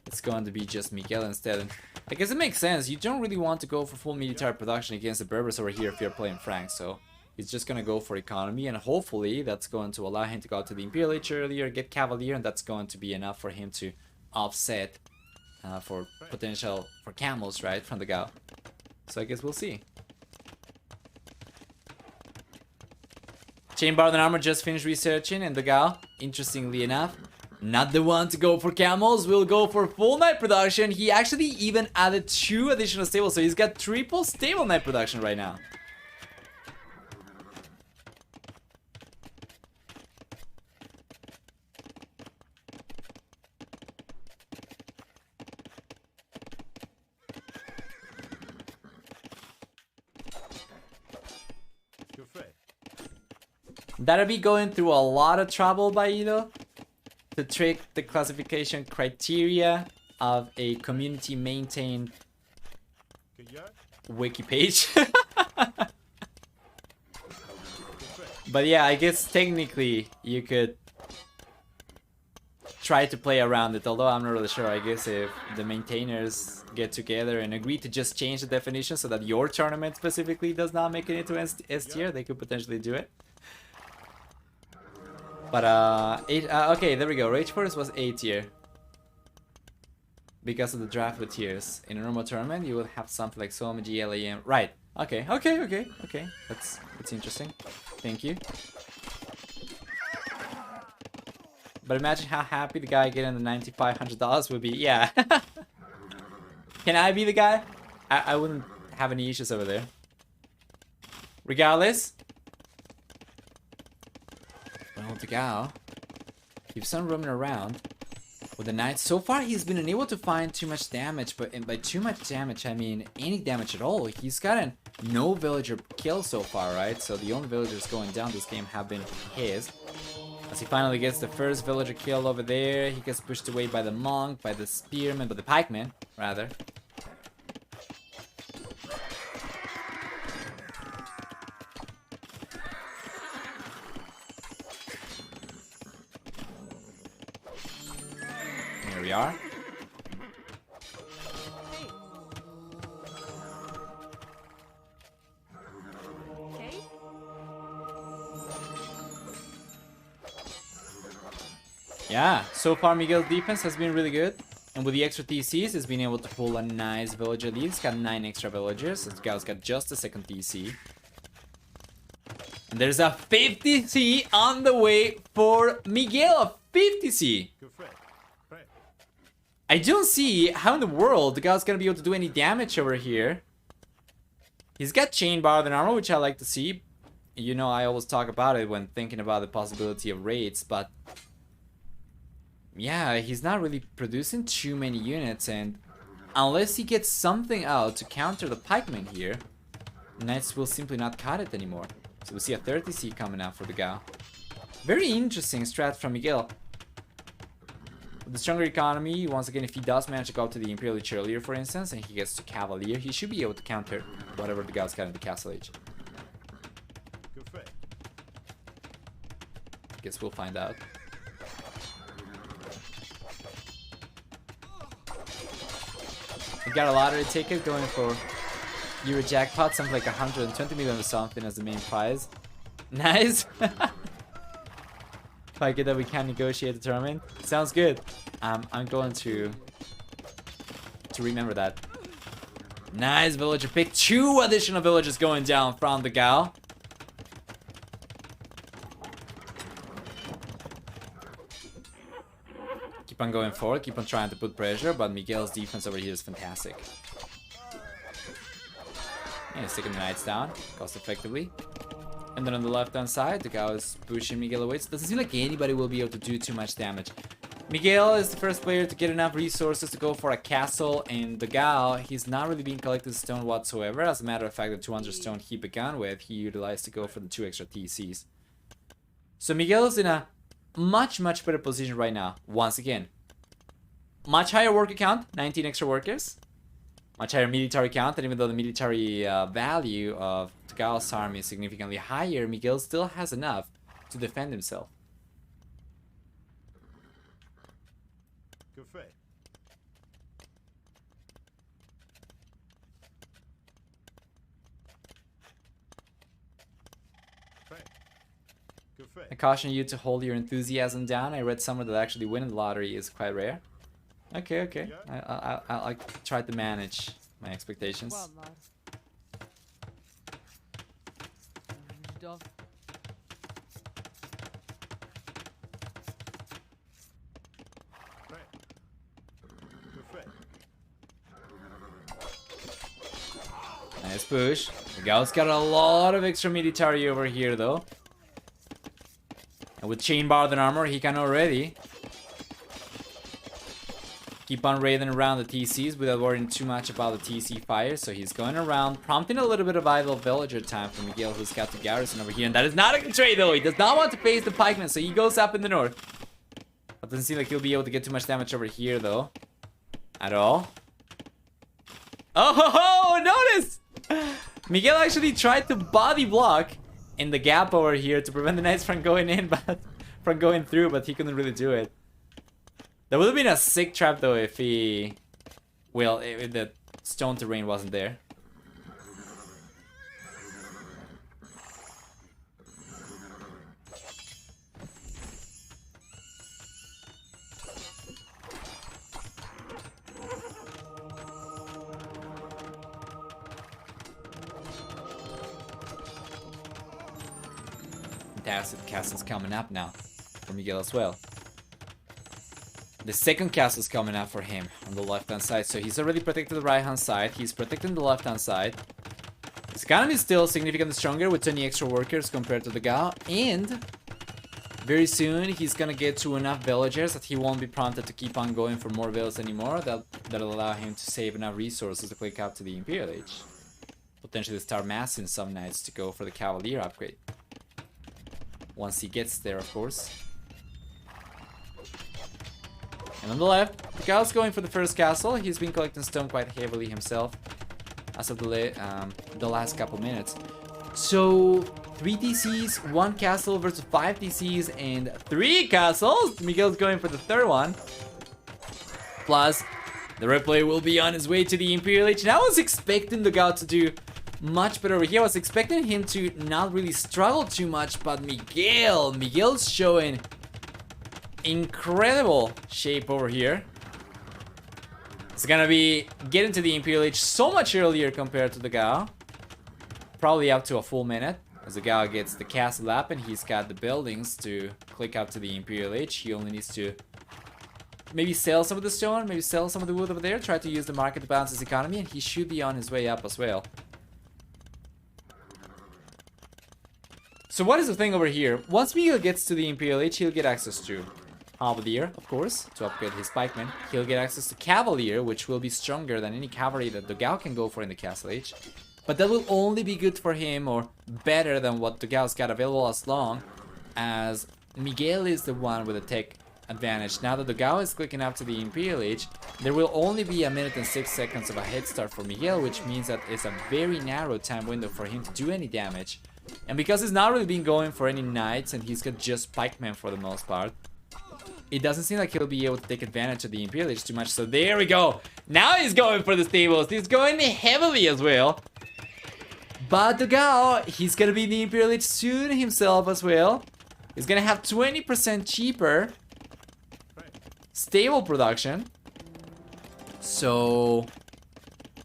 it's going to be just Miguel instead. And I guess it makes sense. You don't really want to go for full military production against the Berbers over here if you're playing Frank, so he's just gonna go for economy, and hopefully that's going to allow him to go to the Imperial Age earlier, get Cavalier, and that's going to be enough for him to offset for potential for camels, right, from the Gao. So I guess we'll see. Chain Bar and Armor just finished researching, and the Gao, interestingly enough, not the one to go for camels, will go for full night production. He actually even added 2 additional stables, so he's got triple stable night production right now. That'll be going through a lot of trouble by Ido to trick the classification criteria of a community maintained wiki page. But yeah, I guess technically you could try to play around it, although I'm not really sure. I guess if the maintainers get together and agree to just change the definition so that your tournament specifically does not make it into S tier, they could potentially do it. But okay, there we go. Rage Force was A tier because of the draft with tiers. In a normal tournament, you would have something like Somaji, LAM. Right. Okay. That's interesting. Thank you. But imagine how happy the guy getting the $9,500 would be. Yeah. Can I be the guy? I wouldn't have any issues over there. Regardless. Well, dogao keeps on roaming around with the knights. So far, he's been unable to find too much damage, but by too much damage, I mean any damage at all. He's gotten no villager kill so far, right? So the only villagers going down this game have been his. As he finally gets the first villager kill over there, he gets pushed away by the monk, by the spearman, by the pikeman, rather. Here we are. Yeah, so far Miguel's defense has been really good. And with the extra TCs, he's been able to pull a nice villager lead. He's got 9 extra villagers. This guy's got just a second TC. And there's a 50C on the way for Miguel. A 50C. I don't see how in the world the guy's gonna be able to do any damage over here. He's got chain bar and armor, which I like to see. You know, I always talk about it when thinking about the possibility of raids, but yeah, he's not really producing too many units, and unless he gets something out to counter the pikemen here, knights will simply not cut it anymore. So we see a 30C coming out for the Gao. Very interesting strat from Miguel. With the stronger economy, once again, if he does manage to go to the Imperial Age earlier, for instance, and he gets to Cavalier, he should be able to counter whatever the Gao's got in the Castle Age. Guess we'll find out. We got a lottery ticket going for Euro jackpot, something like 120 million or something as the main prize. Nice. If I get that, we can negotiate the tournament. Sounds good. I'm going to remember that. Nice villager pick. 2 additional villagers going down from the Gal. Keep on going forward. Keep on trying to put pressure, but Miguel's defense over here is fantastic. And he's taking the knights down cost effectively. And then on the left hand side, the guy is pushing Miguel away. So it doesn't seem like anybody will be able to do too much damage. Miguel is the first player to get enough resources to go for a castle, and the Gao, he's not really being collected stone whatsoever. As a matter of fact, the 200 stone he began with, he utilized to go for the 2 extra TCs. So Miguel is in a much better position right now. Once again, much higher worker count, 19 extra workers. Much higher military count, and even though the military value of Gao's army is significantly higher, Miguel still has enough to defend himself. I caution you to hold your enthusiasm down. I read somewhere that actually winning the lottery is quite rare. Okay, okay. I tried to manage my expectations. Nice push. The Gao's got a lot of extra military over here though. And with chain bar and armor, he can already keep on raiding around the TCs without worrying too much about the TC fire. So he's going around, prompting a little bit of idle villager time for Miguel, who's got the garrison over here. And that is not a good trade though. He does not want to face the pikemen, so he goes up in the north. But doesn't seem like he'll be able to get too much damage over here though. At all. Oh ho ho! Notice! Miguel actually tried to body block in the gap over here to prevent the knights from going in, but from going through, but he couldn't really do it. That would have been a sick trap though if he, well, if the stone terrain wasn't there. Fantastic. Castle's coming up now for Miguel as well. The second castle's coming up for him on the left hand side. So he's already protected the right hand side. He's protecting the left hand side. His economy is still significantly stronger with 20 extra workers compared to the Gao. And very soon he's gonna get to enough villagers that he won't be prompted to keep on going for more villas anymore. That'll allow him to save enough resources to click up to the Imperial Age. Potentially start massing some knights to go for the Cavalier upgrade. Once he gets there, of course. And on the left, the Gao's going for the first castle. He's been collecting stone quite heavily himself as of the last couple minutes. So 3 DCs, 1 castle versus 5 DCs and 3 castles. Miguel's going for the third one. Plus, the replay will be on his way to the Imperial Age. And I was expecting the Gao to do much better over here. I was expecting him to not really struggle too much, but Miguel's showing incredible shape over here. It's gonna be getting to the Imperial Age so much earlier compared to the Gao. Probably up to a full minute as the Gao gets the castle up and he's got the buildings to click up to the Imperial Age. He only needs to maybe sell some of the stone, maybe sell some of the wood over there, try to use the market to balance his economy, and he should be on his way up as well. So what is the thing over here? Once Miguel gets to the Imperial Age, he'll get access to Halberdier, of course, to upgrade his pikemen. He'll get access to Cavalier, which will be stronger than any cavalry that the Gao can go for in the Castle Age. But that will only be good for him, or better than what the Gao's got available, as long as Miguel is the one with the tech advantage. Now that the Gao is clicking up to the Imperial Age, there will only be 1 minute and 6 seconds of a head start for Miguel, which means that it's a very narrow time window for him to do any damage. And because he's not really been going for any knights and he's got just pikemen for the most part, it doesn't seem like he'll be able to take advantage of the Imperial Age too much. So there we go. Now he's going for the stables. He's going heavily as well. But dogao, he's gonna be in the Imperial Age soon himself as well. He's gonna have 20% cheaper stable production. So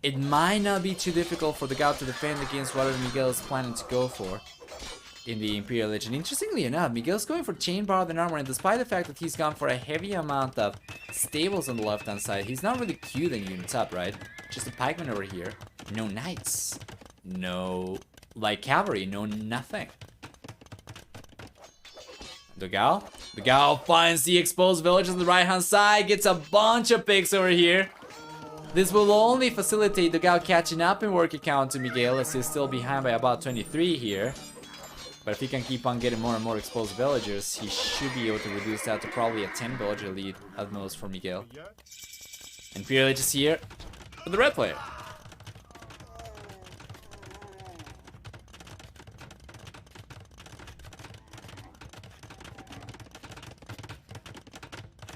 it might not be too difficult for dogao to defend against whatever Miguel is planning to go for in the Imperial Age. And interestingly enough, Miguel's going for chain bar than armor, and despite the fact that he's gone for a heavy amount of stables on the left hand side, he's not really queued any units up, right? Just a pikeman over here. No knights. No light cavalry. No nothing. dogao finds the exposed village on the right hand side, gets a bunch of picks over here. This will only facilitate dogao catching up in worker count to Miguel, as he's still behind by about 23 here. But if he can keep on getting more and more exposed villagers, he should be able to reduce that to probably a 10 villager lead at most for Miguel. Imperial Age is here for the red player.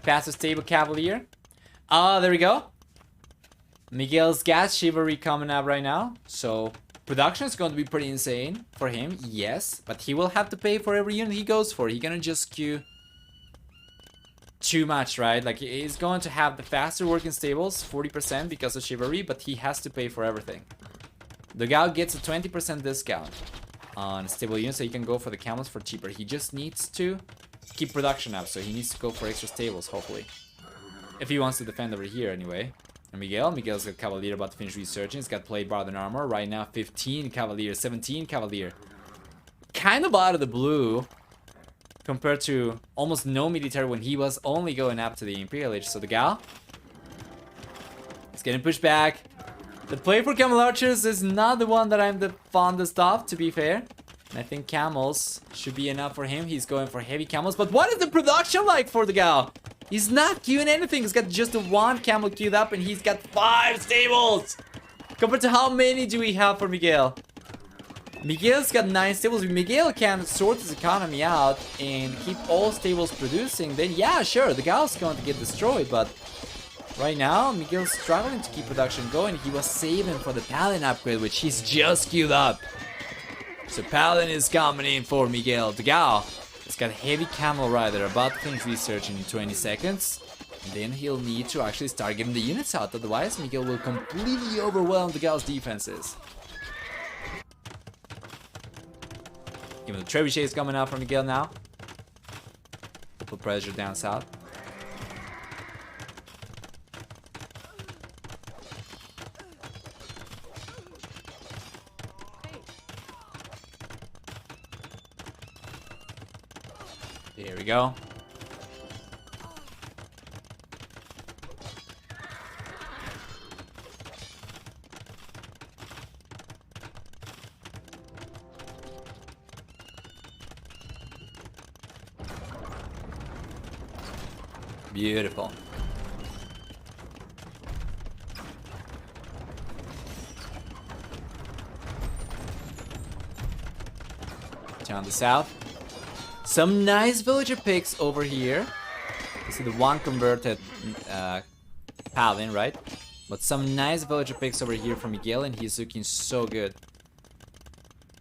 Passive stable cavalier. There we go. Miguel's gas chivalry coming up right now. So production is going to be pretty insane for him, yes. But he will have to pay for every unit he goes for. He's gonna just queue too much, right? Like, he's going to have the faster working stables, 40% because of chivalry, but he has to pay for everything. dogao gets a 20% discount on stable units, so he can go for the camels for cheaper. He just needs to keep production up, so he needs to go for extra stables, hopefully. If he wants to defend over here, anyway. And Miguel's got Cavalier about to finish researching. He's got Plate Bar than Armor. Right now, 15 Cavalier, 17 Cavalier. Kind of out of the blue compared to almost no military when he was only going up to the Imperial Age. So dogao is getting pushed back. The play for Camel Archers is not the one that I'm the fondest of, to be fair. And I think camels should be enough for him. He's going for heavy camels. But what is the production like for dogao? He's not queuing anything. He's got just the one camel queued up, and he's got 5 stables. Compared to how many do we have for Miguel? Miguel's got 9 stables. If Miguel can sort his economy out and keep all stables producing, then yeah, sure, dogao's going to get destroyed. But right now, Miguel's struggling to keep production going. He was saving for the Paladin upgrade, which he's just queued up. So Paladin is coming in for Miguel. dogao has got Heavy Camel Rider about to finish research in 20 seconds. And then he'll need to actually start getting the units out. Otherwise, Miguel will completely overwhelm dogao's defenses. Even the trebuchet is coming out from Miguel now. Put pressure down south. There we go. Beautiful. Down the south. Some nice villager picks over here. You see the one converted Paladin, right? But some nice villager picks over here from Miguel, and he's looking so good.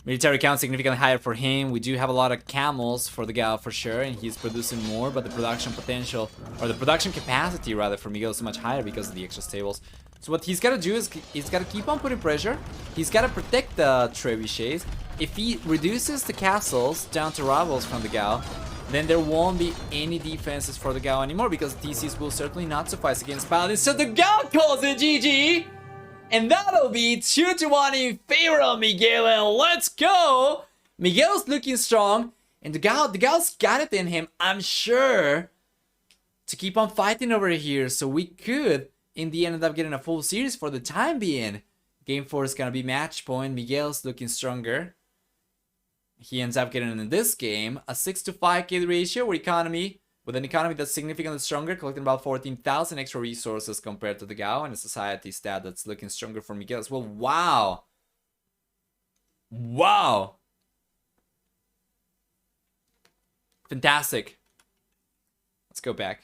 Military count significantly higher for him. We do have a lot of camels for dogao for sure, and he's producing more, but the production potential, or the production capacity rather, for Miguel is so much higher because of the extra stables. So what he's got to do is he's got to keep on putting pressure. He's got to protect the trebuchets. If he reduces the castles down to rivals from dogao, then there won't be any defenses for dogao anymore, because DCs will certainly not suffice against paladins. So dogao calls it GG, and that'll be 2-1 in favor of Miguel. And let's go! Miguel's looking strong, and dogao's got it in him, I'm sure, to keep on fighting over here. So we could, in the end, end up getting a full series for the time being. Game 4 is gonna be match point. Miguel's looking stronger. He ends up getting in this game a 6-to-5 kill ratio with an economy that's significantly stronger, collecting about 14,000 extra resources compared to dogao, and a society stat that's looking stronger for Miguel as well. Wow. Wow. Fantastic. Let's go back.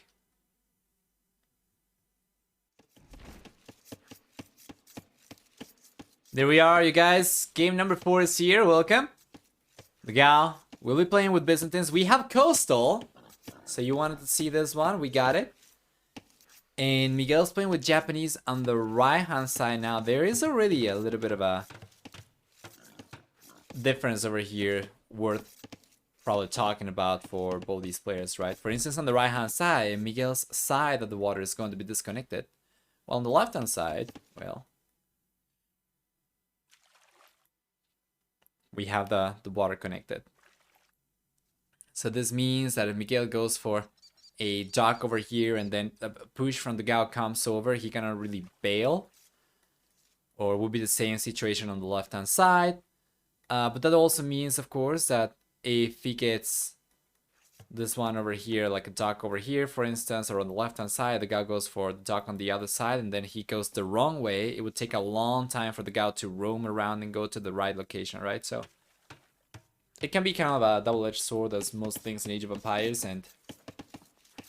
There we are, you guys. Game number 4 is here. Welcome. Miguel, we'll be playing with Byzantines. We have Coastal. So you wanted to see this one. We got it. And Miguel's playing with Japanese on the right-hand side now. There is already a little bit of a difference over here worth probably talking about for both these players, right? For instance, on the right-hand side, Miguel's side of the water is going to be disconnected. While on the left-hand side, well, we have the water connected. So this means that if Miguel goes for a dock over here and then a push from the dogao comes over, he cannot really bail. Or it would be the same situation on the left-hand side. But that also means, of course, that if he gets this one over here, like a dock over here, for instance, or on the left-hand side, the dogao goes for the dock on the other side, and then he goes the wrong way, it would take a long time for the dogao to roam around and go to the right location, right? So it can be kind of a double-edged sword, as most things in Age of Empires, and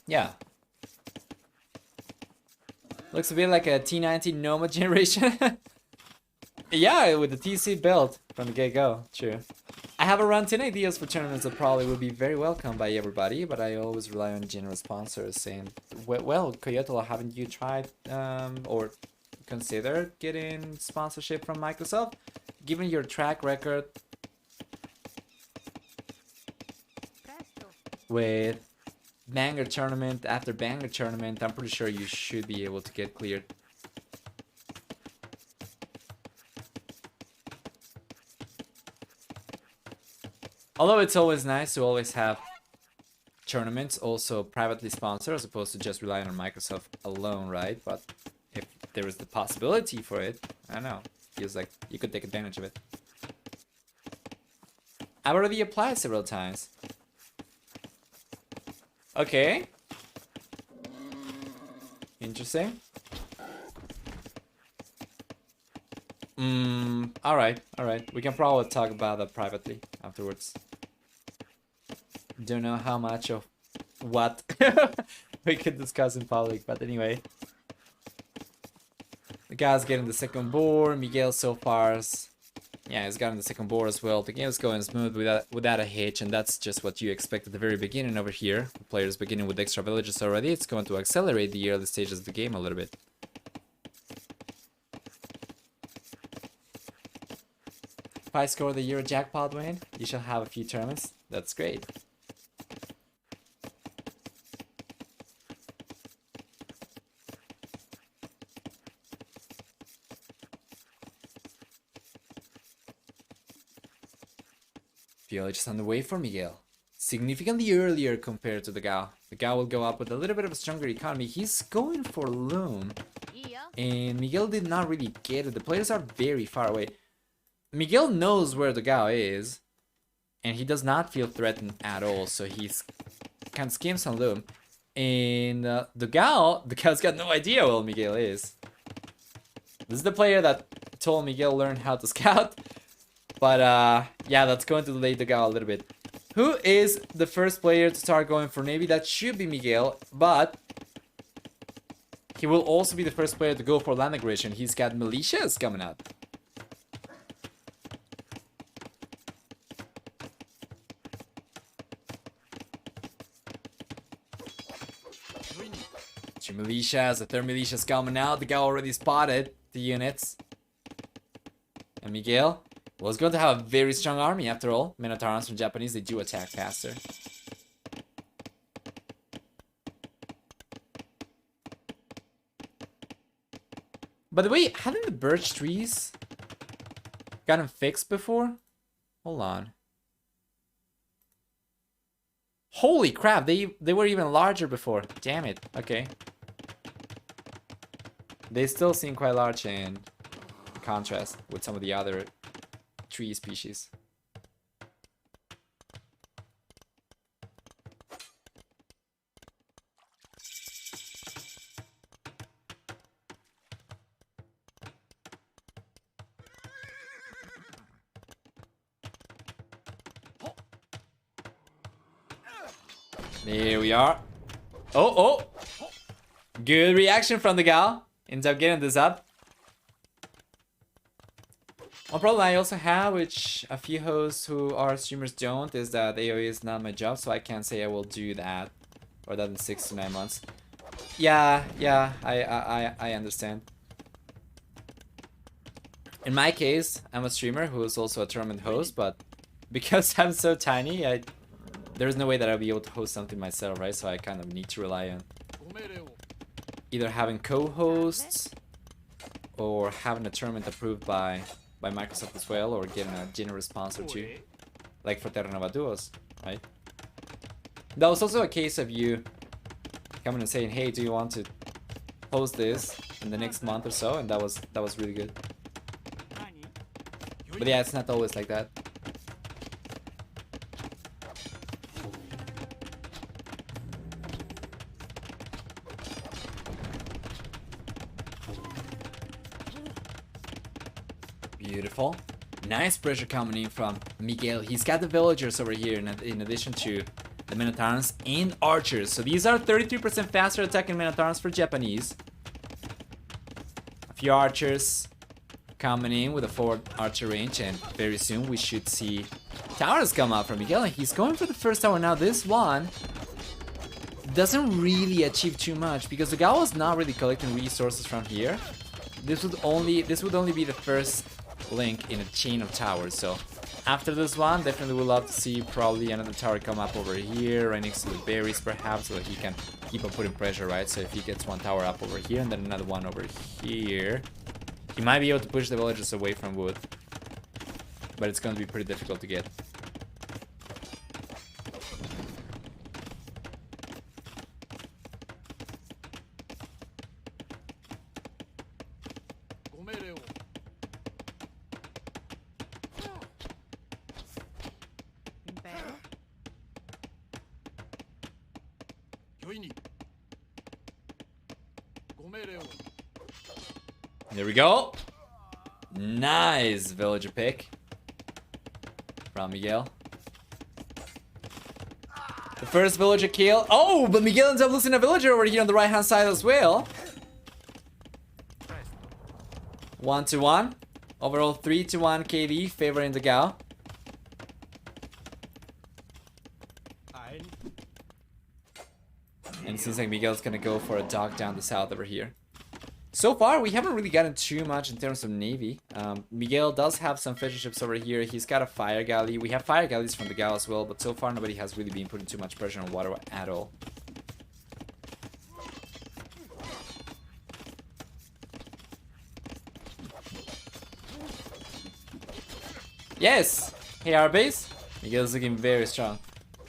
yeah. Looks a bit like a T90 Nomad generation. Yeah, with the TC build from the get-go, true. I have around 10 ideas for tournaments that probably would be very welcome by everybody, but I always rely on generous sponsors. And well, Coyotl, haven't you tried or considered getting sponsorship from Microsoft? Given your track record with banger tournament after banger tournament, I'm pretty sure you should be able to get cleared. Although it's always nice to always have tournaments also privately sponsored as opposed to just relying on Microsoft alone, right? But if there is the possibility for it, I don't know, feels like you could take advantage of it. I've already applied several times. Okay. Interesting. Alright. We can probably talk about that privately afterwards. Don't know how much of what we could discuss in public, but anyway. The guy's getting the second board. Miguel so far is... yeah, he's gotten the second board as well. The game's going smooth without a hitch, and that's just what you expect at the very beginning over here. The players beginning with extra villages already. It's going to accelerate the early stages of the game a little bit. If I score the Euro jackpot win, you shall have a few tournaments. That's great. Village is on the way for Miguel. Significantly earlier compared to the dogao. The dogao will go up with a little bit of a stronger economy. He's going for loom. And Miguel did not really get it. The players are very far away. Miguel knows where the dogao is. And he does not feel threatened at all. So he's kind of skims on loom. And the dogao's got no idea where Miguel is. This is the player that told Miguel learn how to scout. But yeah, that's going to delay the dogao a little bit. Who is the first player to start going for Navy? That should be Miguel, but he will also be the first player to go for land aggression. He's got militias coming out. Two militias, the third militia's coming out. The guy already spotted the units. And Miguel was going to have a very strong army after all. Minotaurs from Japanese, they do attack faster. By the way, hadn't the birch trees gotten fixed before? Hold on. Holy crap, they were even larger before. Damn it. Okay. They still seem quite large in contrast with some of the other tree species. There we are. Oh, oh! Good reaction from the gal. Ends up getting this up. One problem I also have, which a few hosts who are streamers don't, is that AoE is not my job, so I can't say I will do that. Or that in 6 to 9 months. Yeah, I understand. In my case, I'm a streamer who is also a tournament host, but because I'm so tiny, there's no way that I'll be able to host something myself, right? So I kind of need to rely on either having co-hosts or having a tournament approved by Microsoft as well, or getting a generous sponsor too, like for Terra Nova Duos, right? That was also a case of you coming and saying, hey, do you want to host this in the next month or so? And that was really good. But yeah, it's not always like that. Beautiful. Nice pressure coming in from Miguel. He's got the villagers over here in addition to the Minotaurs and archers. So these are 33% faster attacking Minotaurs for Japanese. A few archers coming in with a forward archer range, and very soon we should see towers come out from Miguel. And he's going for the first tower now. This one doesn't really achieve too much because the guy was not really collecting resources from here. This would only be the first link in a chain of towers. So after this one, definitely would love to see probably another tower come up over here, right next to the berries perhaps, so that he can keep on putting pressure, right? So if he gets one tower up over here and then another one over here, he might be able to push the villagers away from wood. But it's going to be pretty difficult to get. There we go. Nice villager pick from Miguel. The first villager kill. Oh, but Miguel ends up losing a villager over here on the right hand side as well. 1-1. Overall 3-1 KD favoring the Gao. And it seems like Miguel's gonna go for a dog down the south over here. So far, we haven't really gotten too much in terms of navy. Miguel does have some fishing ships over here. He's got a fire galley. We have fire galleys from the Gao as well, but so far nobody has really been putting too much pressure on water at all. Yes! Hey, our base. Miguel's looking very strong.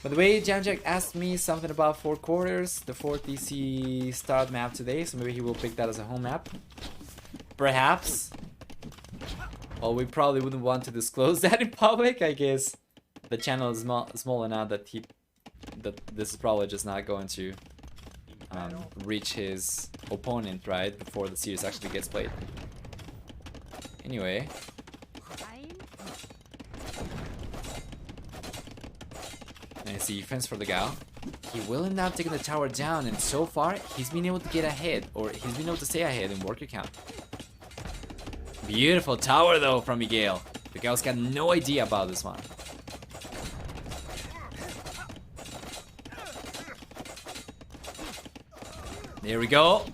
By the way, Jamjack asked me something about 4 quarters, the 4th DC start map today, so maybe he will pick that as a home map. Perhaps. Well, we probably wouldn't want to disclose that in public, I guess. The channel is small enough that this is probably just not going to reach his opponent, right, before the series actually gets played. Anyway. Nice defense for the Gao. He will end up taking the tower down, and so far, he's been able to get ahead, or he's been able to stay ahead in worker count. Beautiful tower, though, from Miguel. The Gao's got no idea about this one. There we go.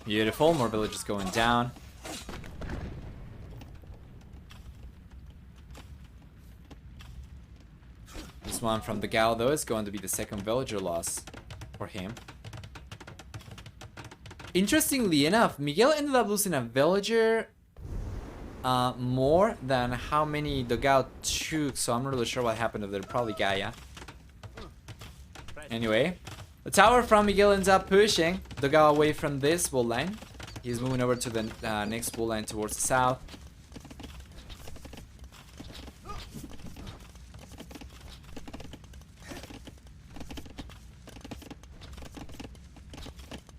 Beautiful, more villages going down. This one from the Gao, though, is going to be the second villager loss for him. Interestingly enough, Miguel ended up losing a villager more than how many the Gao took, so I'm not really sure what happened to them. Probably Gaia. Anyway, the tower from Miguel ends up pushing the Gao away from this wall line. He's moving over to the next wall line towards the south.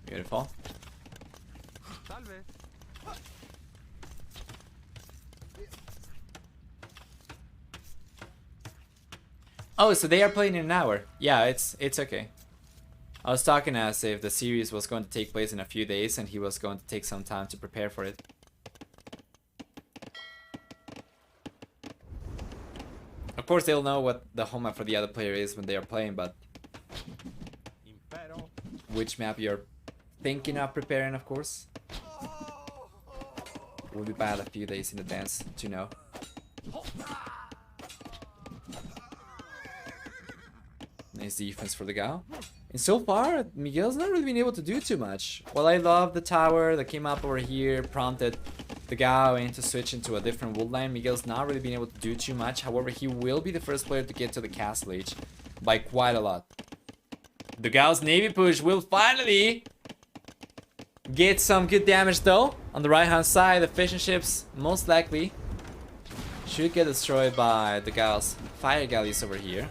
Beautiful. Oh, so they are playing in an hour. Yeah, it's okay. I was talking as if the series was going to take place in a few days and he was going to take some time to prepare for it. Of course, they'll know what the home map for the other player is when they are playing, but which map you're thinking of preparing, of course, will be bad a few days in advance to know. Nice defense for the Gao. And so far, Miguel's not really been able to do too much. Well, I love the tower that came up over here, prompted the Gao into switch into a different wood line. Miguel's not really been able to do too much. However, he will be the first player to get to the castle age by quite a lot. The Gao's Navy push will finally get some good damage though. On the right hand side, the fishing ships most likely should get destroyed by the Gao's fire galleys over here.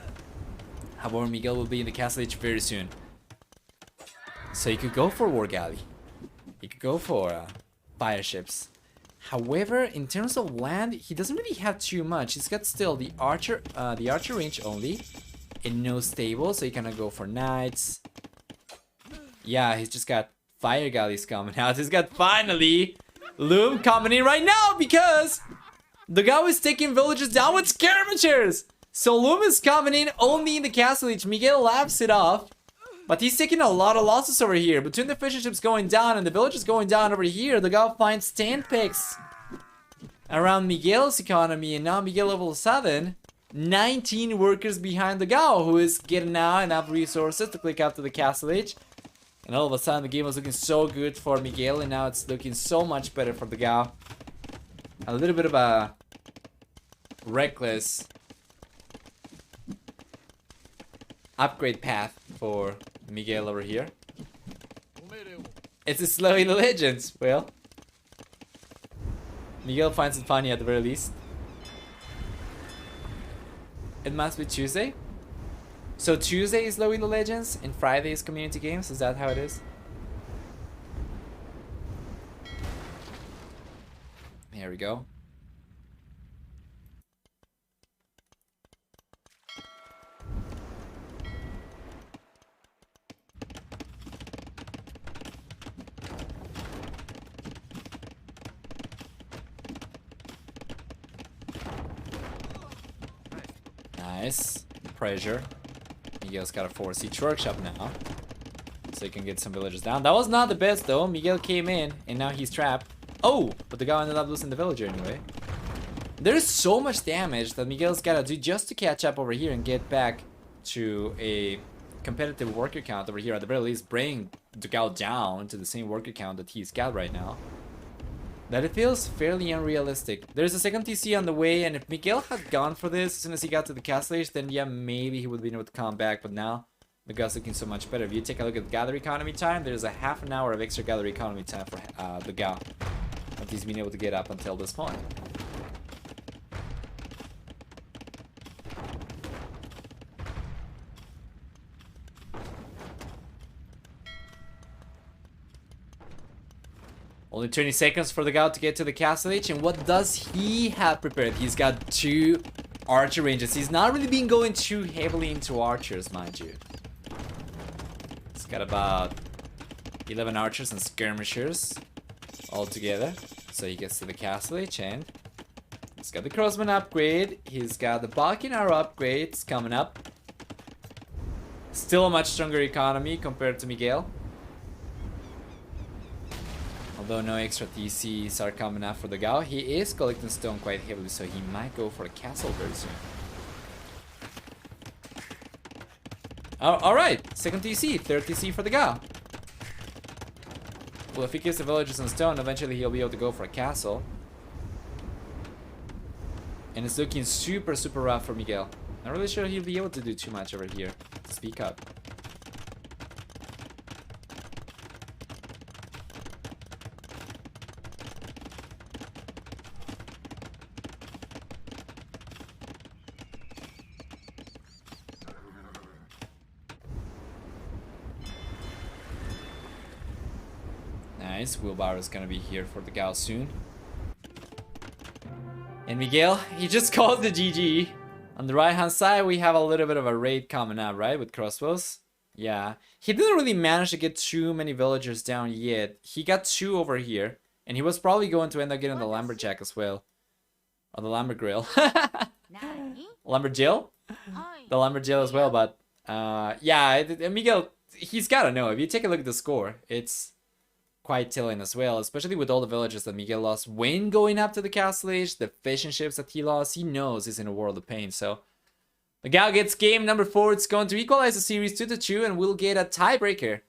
However, Miguel will be in the castle age very soon. So he could go for war galley. He could go for fire ships. However, in terms of land, he doesn't really have too much. He's got still the archer range only, and no stable, so he cannot go for knights. Yeah, he's just got fire galleys coming out. He's got finally Loom coming in right now because the Gao is taking villages down with skirmishers. So Loom is coming in only in the castle age. Miguel laughs it off. But he's taking a lot of losses over here. Between the fishing ships going down and the villages going down over here, the Gao finds 10 picks around Miguel's economy. And now Miguel level 7. 19 workers behind the Gao, who is getting now enough resources to click up to the castle age. And all of a sudden the game was looking so good for Miguel. And now it's looking so much better for the Gao. A little bit of a reckless upgrade path for Miguel over here. It's a slow in the legends. Well, Miguel finds it funny at the very least. It must be Tuesday. So Tuesday is low in the legends and Friday is community games. Is that how it is? Here we go. Nice. Pressure. Miguel's got a 4 siege workshop now. So he can get some villagers down. That was not the best though. Miguel came in and now he's trapped. Oh! But the guy ended up losing the villager anyway. There's so much damage that Miguel's gotta do just to catch up over here and get back to a competitive worker count over here. At the very least, bring the Gao down to the same worker count that he's got right now. That it feels fairly unrealistic. There's a second TC on the way, and if Miguel had gone for this as soon as he got to the castle age, then yeah, maybe he would be able to come back. But now, the Gao's looking so much better. If you take a look at gather economy time, there's a half an hour of extra gather economy time for the Gao that he's been able to get up until this point. Only 20 seconds for the Gao to get to the castle age, and what does he have prepared? He's got 2 archer ranges. He's not really been going too heavily into archers, mind you. He's got about 11 archers and skirmishers all together. So he gets to the castle age, and he's got the crossman upgrade. He's got the balking arrow upgrades coming up. Still a much stronger economy compared to Miguel. Although no extra TCs are coming up for the Gao, he is collecting stone quite heavily, so he might go for a castle very soon. Oh, alright, second TC, third TC for the Gao. Well, if he gets the villagers on stone, eventually he'll be able to go for a castle. And it's looking super, super rough for Miguel. Not really sure he'll be able to do too much over here to speak up. Nice, wheelbarrow is gonna be here for the Gao soon. And Miguel, he just calls the GG. On the right hand side, we have a little bit of a raid coming up, right? With crossbows. Yeah. He didn't really manage to get too many villagers down yet. He got 2 over here. And he was probably going to end up getting the lumberjack as well. Or the lumbergrill. Lumberjill? The lumberjill as well, but... yeah, Miguel, he's gotta know. If you take a look at the score, it's quite telling as well. Especially with all the villagers that Miguel lost when going up to the castle age. The fishing ships that he lost. He knows he's in a world of pain, so... Dogao gets game number 4. It's going to equalize the series 2-2, and we'll get a tiebreaker.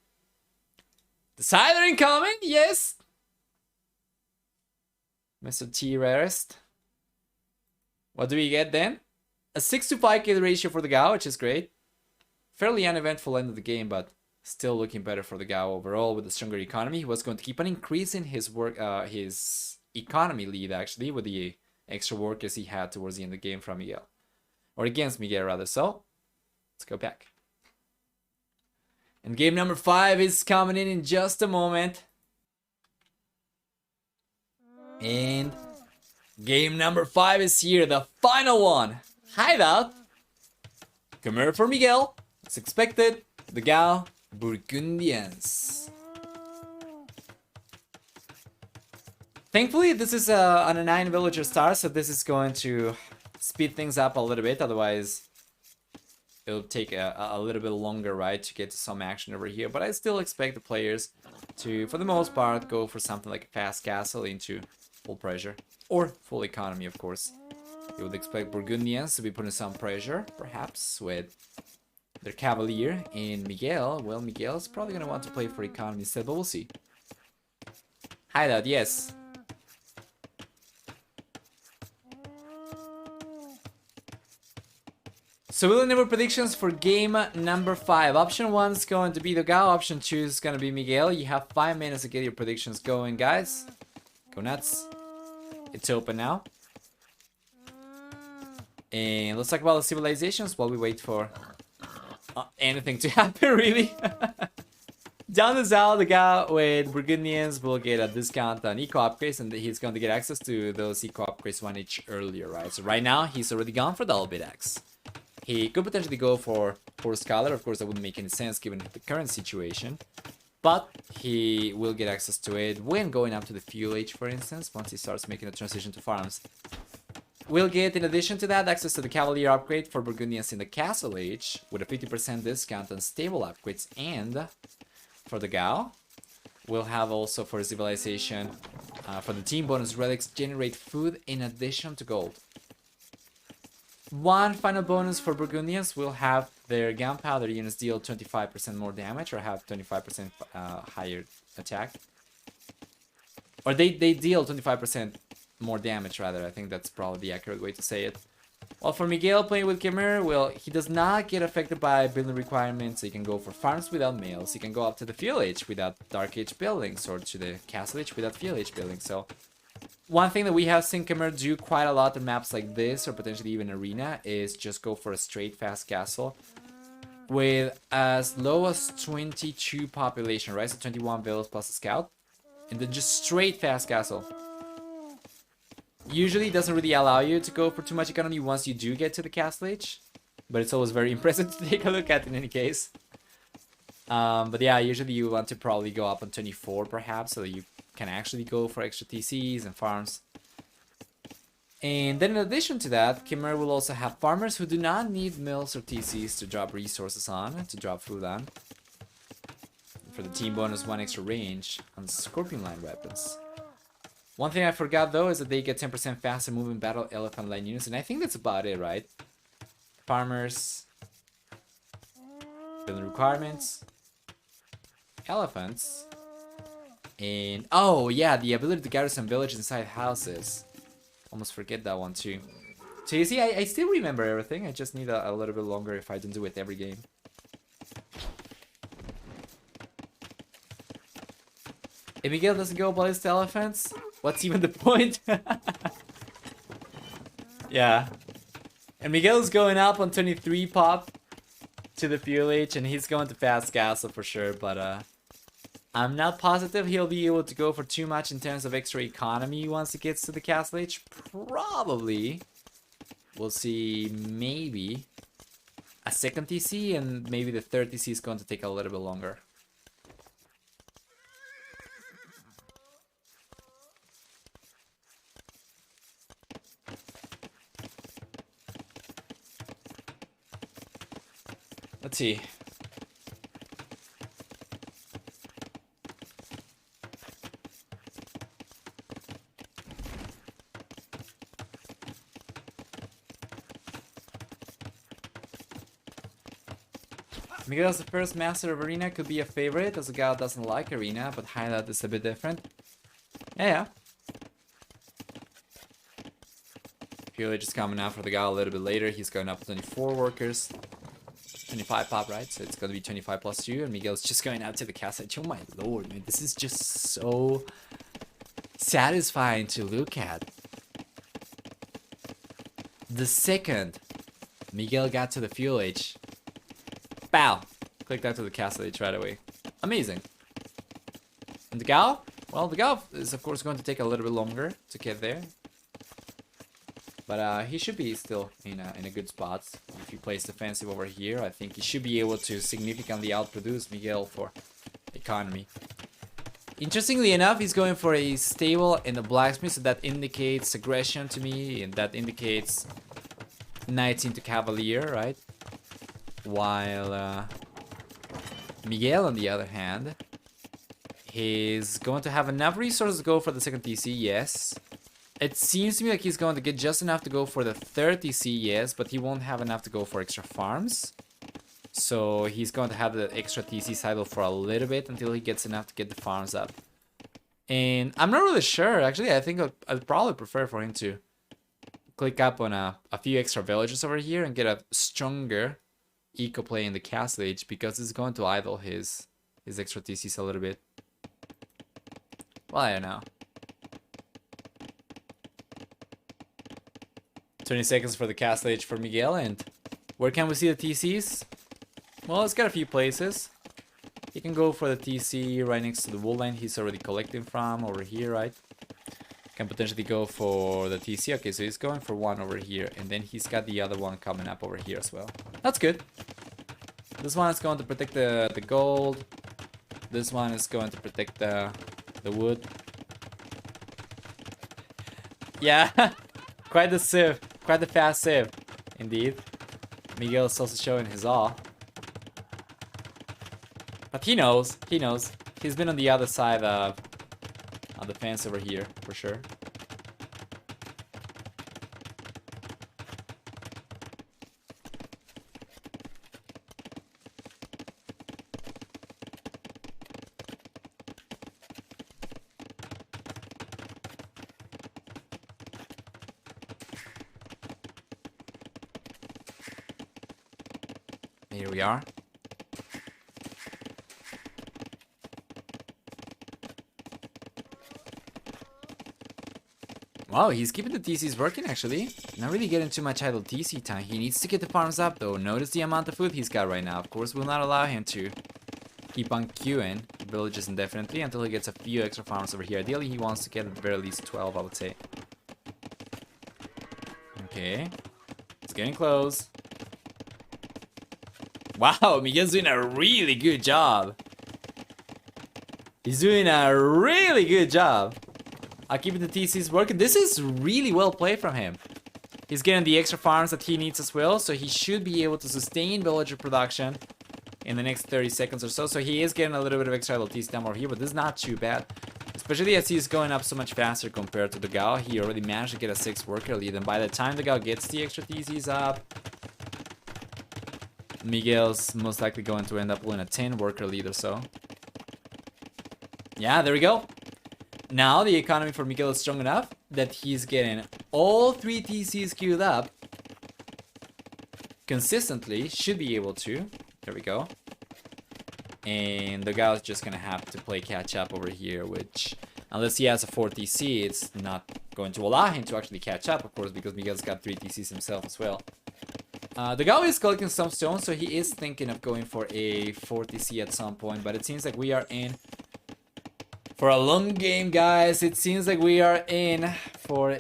Decider incoming, yes! Mr. T rarest. What do we get then? A 6-5 kill ratio for Dogao, which is great. Fairly uneventful end of the game, but still looking better for Dogao overall with a stronger economy. He was going to keep on increasing his his economy lead actually with the extra workers he had towards the end of the game from Miguel. Or against Miguel rather, so let's go back. And game number 5 is coming in just a moment. And game number 5 is here, the final one. Hideout. Khmer for Miguel. As expected. Dogao. Burgundians. Thankfully, this is on a 9 villager star, so this is going to speed things up a little bit. Otherwise, it'll take a little bit longer, right, to get to some action over here. But I still expect the players to, for the most part, go for something like a fast castle into full pressure. Or full economy, of course. You would expect Burgundians to be putting some pressure, perhaps, with their Cavalier. And Miguel, well, Miguel's probably going to want to play for economy instead, but we'll see. Hideout, yes. So we'll enable predictions for game number 5. Option 1 is going to be Dogao. Option 2 is going to be Miguel. You have 5 minutes to get your predictions going, guys. Go nuts. It's open now. And let's talk about the civilizations while we wait for anything to happen, really. Down the south, Dogao with Burgundians will get a discount on eco upgrades, and he's going to get access to those eco upgrades 1 each earlier, right? So right now, he's already gone for the Albidex. He could potentially go for Scholar. Of course, that wouldn't make any sense given the current situation. But he will get access to it when going up to the Fuel Age, for instance, once he starts making a transition to farms. We'll get, in addition to that, access to the Cavalier upgrade for Burgundians in the Castle Age, with a 50% discount on stable upgrades. And for the Dogao, we'll have also for civilization, for the team bonus relics, generate food in addition to gold. One final bonus for Burgundians will have their gunpowder units deal 25% more damage or have 25% higher attack. Or they deal 25% more damage, rather. I think that's probably the accurate way to say it. While for Miguel playing with Khmer, well, he does not get affected by building requirements. So he can go for farms without mails. He can go up to the Field Age without Dark Age buildings, or to the Castle Age without Field Age buildings. So one thing that we have seen Khmer do quite a lot in maps like this, or potentially even Arena, is just go for a straight fast castle with as low as 22 population, right? So 21 villas plus a scout, and then just straight fast castle. Usually doesn't really allow you to go for too much economy once you do get to the Castle Age, but it's always very impressive to take a look at in any case. But yeah, usually you want to probably go up on 24 perhaps, so that you can actually go for extra TCs and farms. And then in addition to that, Khmer will also have farmers who do not need mills or TCs to drop resources on, to drop food on. For the team bonus, 1 extra range on Scorpion Line weapons. One thing I forgot though is that they get 10% faster moving battle elephant line units, and I think that's about it, right? Farmers, building requirements, elephants, and oh yeah, the ability to garrison villages inside houses. Almost forget that one too. So you see, I still remember everything. I just need a little bit longer if I don't do it every game. If Miguel doesn't go ballista elephants, what's even the point? Yeah. And Miguel's going up on 23 pop to the Fuel Age, and he's going to fast castle for sure, but I'm not positive he'll be able to go for too much in terms of extra economy once he gets to the Castle Age. Probably we'll see maybe a second TC, and maybe the third TC is going to take a little bit longer. Let's see. Miguel's the first master of Arena could be a favorite, as a guy doesn't like Arena, but Highlight is a bit different. Yeah. Purely just coming out for the guy a little bit later. He's going up 24 workers. 25 pop, right? So it's going to be 25 plus 2, and Miguel's just going out to the castle. Oh my lord, man. This is just so satisfying to look at. The second Miguel got to the fuel age, bow! Clicked out to the castle age right away. Amazing. And the Gal? Well, the Gal is of course going to take a little bit longer to get there. But he should be still in a good spot. If he plays defensive over here, I think he should be able to significantly outproduce Miguel for economy. Interestingly enough, he's going for a stable and a blacksmith, so that indicates aggression to me, and that indicates knights into cavalier, right? While Miguel, on the other hand, he's going to have enough resources to go for the second TC, yes. It seems to me like he's going to get just enough to go for the third TC, yes, but he won't have enough to go for extra farms. So he's going to have the extra TC sidle for a little bit until he gets enough to get the farms up. And I'm not really sure, actually. I think I'd probably prefer for him to click up on a few extra villages over here and get a stronger eco play in the castle age, because it's going to idle his extra TCs a little bit. Well, I don't know. 20 seconds for the castle age for Miguel, and where can we see the TCs? Well, it's got a few places. He can go for the TC right next to the wool line he's already collecting from over here, right? Can potentially go for the TC. Okay, so he's going for one over here, and then he's got the other one coming up over here as well. That's good. This one is going to protect the gold. This one is going to protect the wood. Yeah, quite the sieve. Quite the fast save, indeed. Miguel is also showing his awe. But he knows, He's been on the other side of the fence over here, for sure. Here we are. Wow, he's keeping the TCs working actually. Not really getting too much idle TC time. He needs to get the farms up though. Notice the amount of food he's got right now. Of course, will not allow him to keep on queuing villages indefinitely until he gets a few extra farms over here. Ideally, he wants to get at the very least 12, I would say. Okay. It's getting close. Wow, Miguel's doing a really good job. He's doing a really good job. I'll keep the TCs working. This is really well played from him. He's getting the extra farms that he needs as well, so he should be able to sustain villager production in the next 30 seconds or so. So he is getting a little bit of extra TC time over here, but this is not too bad. Especially as he's going up so much faster compared to the Dogao. He already managed to get a 6 worker lead, and by the time the Dogao gets the extra TCs up, Miguel's most likely going to end up with a 10 worker lead or so. Yeah, there we go. Now the economy for Miguel is strong enough that he's getting all 3 TCs queued up consistently. Should be able to. There we go. And the Dogao is just gonna have to play catch up over here, which, unless he has a 4 TC, it's not going to allow him to actually catch up, of course, because Miguel's got 3 TCs himself as well. The Dogao is collecting some stones, so he is thinking of going for a 4 TC at some point, but it seems like we are in for a long game, guys. It seems like we are in for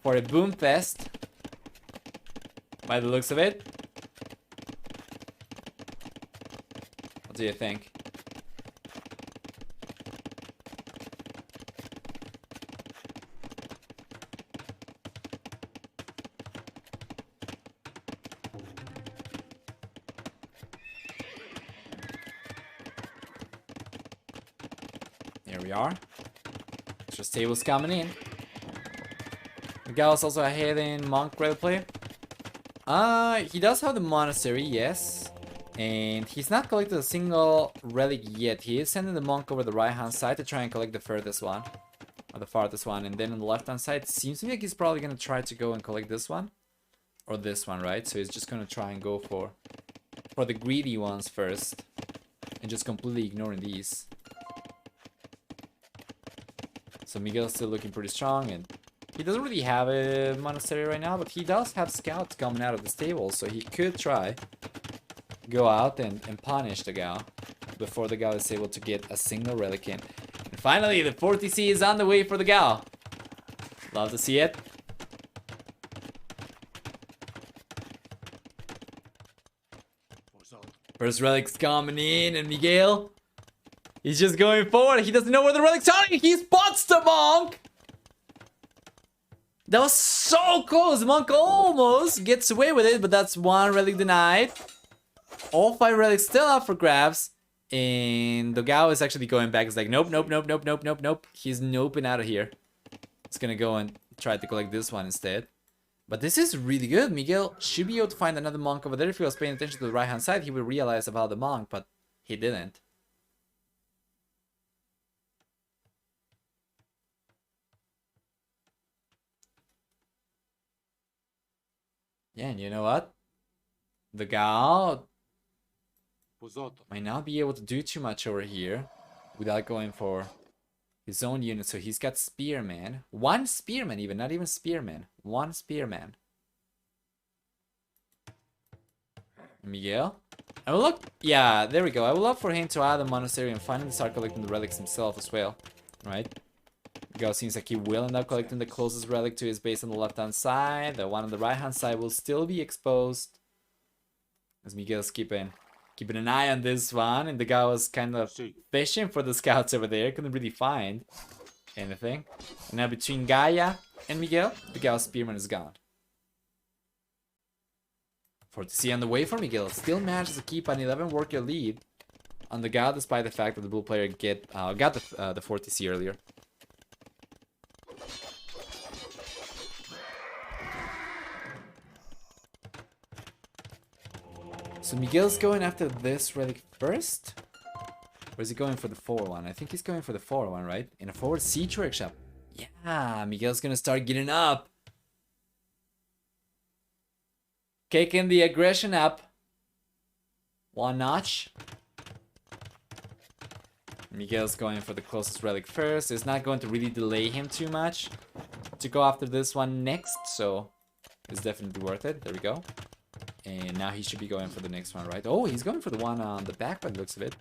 for a boom fest. By the looks of it. What do you think? Here we are. Just tables coming in. The guy was also a hidden monk roleplay. He does have the monastery, yes. And he's not collected a single relic yet. He is sending the monk over the right hand side to try and collect the furthest one. Or the farthest one. And then on the left hand side, it seems to me like he's probably going to try to go and collect this one. Or this one, right? So he's just going to try and go for the greedy ones first. And just completely ignoring these. So Miguel's still looking pretty strong, and he doesn't really have a monastery right now, but he does have scouts coming out of the stable, so he could try go out and punish the Gao before the Gao is able to get a single relic in. And finally, the 40C is on the way for the Gao. Love to see it. First relic's coming in, and Miguel, he's just going forward. He doesn't know where the relic's are. He spots the monk. That was so close. The monk almost gets away with it, but that's one relic denied. All 5 relics still up for grabs. And dogao is actually going back. It's like, nope, nope, nope, nope, nope, nope, nope. He's noping out of here. He's gonna go and try to collect this one instead. But this is really good. Miguel should be able to find another monk over there. If he was paying attention to the right hand side, he would realize about the monk, but he didn't. Yeah, and you know what? The Gao might not be able to do too much over here without going for his own unit. So he's got Spearman. 1 Spearman even, not even Spearman. 1 Spearman. Miguel? I will look... Yeah, there we go. I would love for him to add a monastery and finally start collecting the relics himself as well. Right? Miguel seems like he will end up collecting the closest relic to his base on the left-hand side. The one on the right-hand side will still be exposed. As Miguel's keeping an eye on this one. And the guy was kind of fishing for the scouts over there. Couldn't really find anything. And now between Gaia and Miguel, the Gao Spearman is gone. 40C on the way for Miguel. Still manages to keep an 11 worker lead on the Gao, despite the fact that the blue player got the 40C earlier. So Miguel's going after this relic first? Or is he going for the 4-1? I think he's going for the 4-1, right? In a forward siege workshop. Yeah, Miguel's gonna start getting up. Kicking the aggression up. 1 notch. Miguel's going for the closest relic first. It's not going to really delay him too much to go after this one next. So it's definitely worth it. There we go. And now he should be going for the next one, right? Oh, he's going for the one on the back by the looks of it.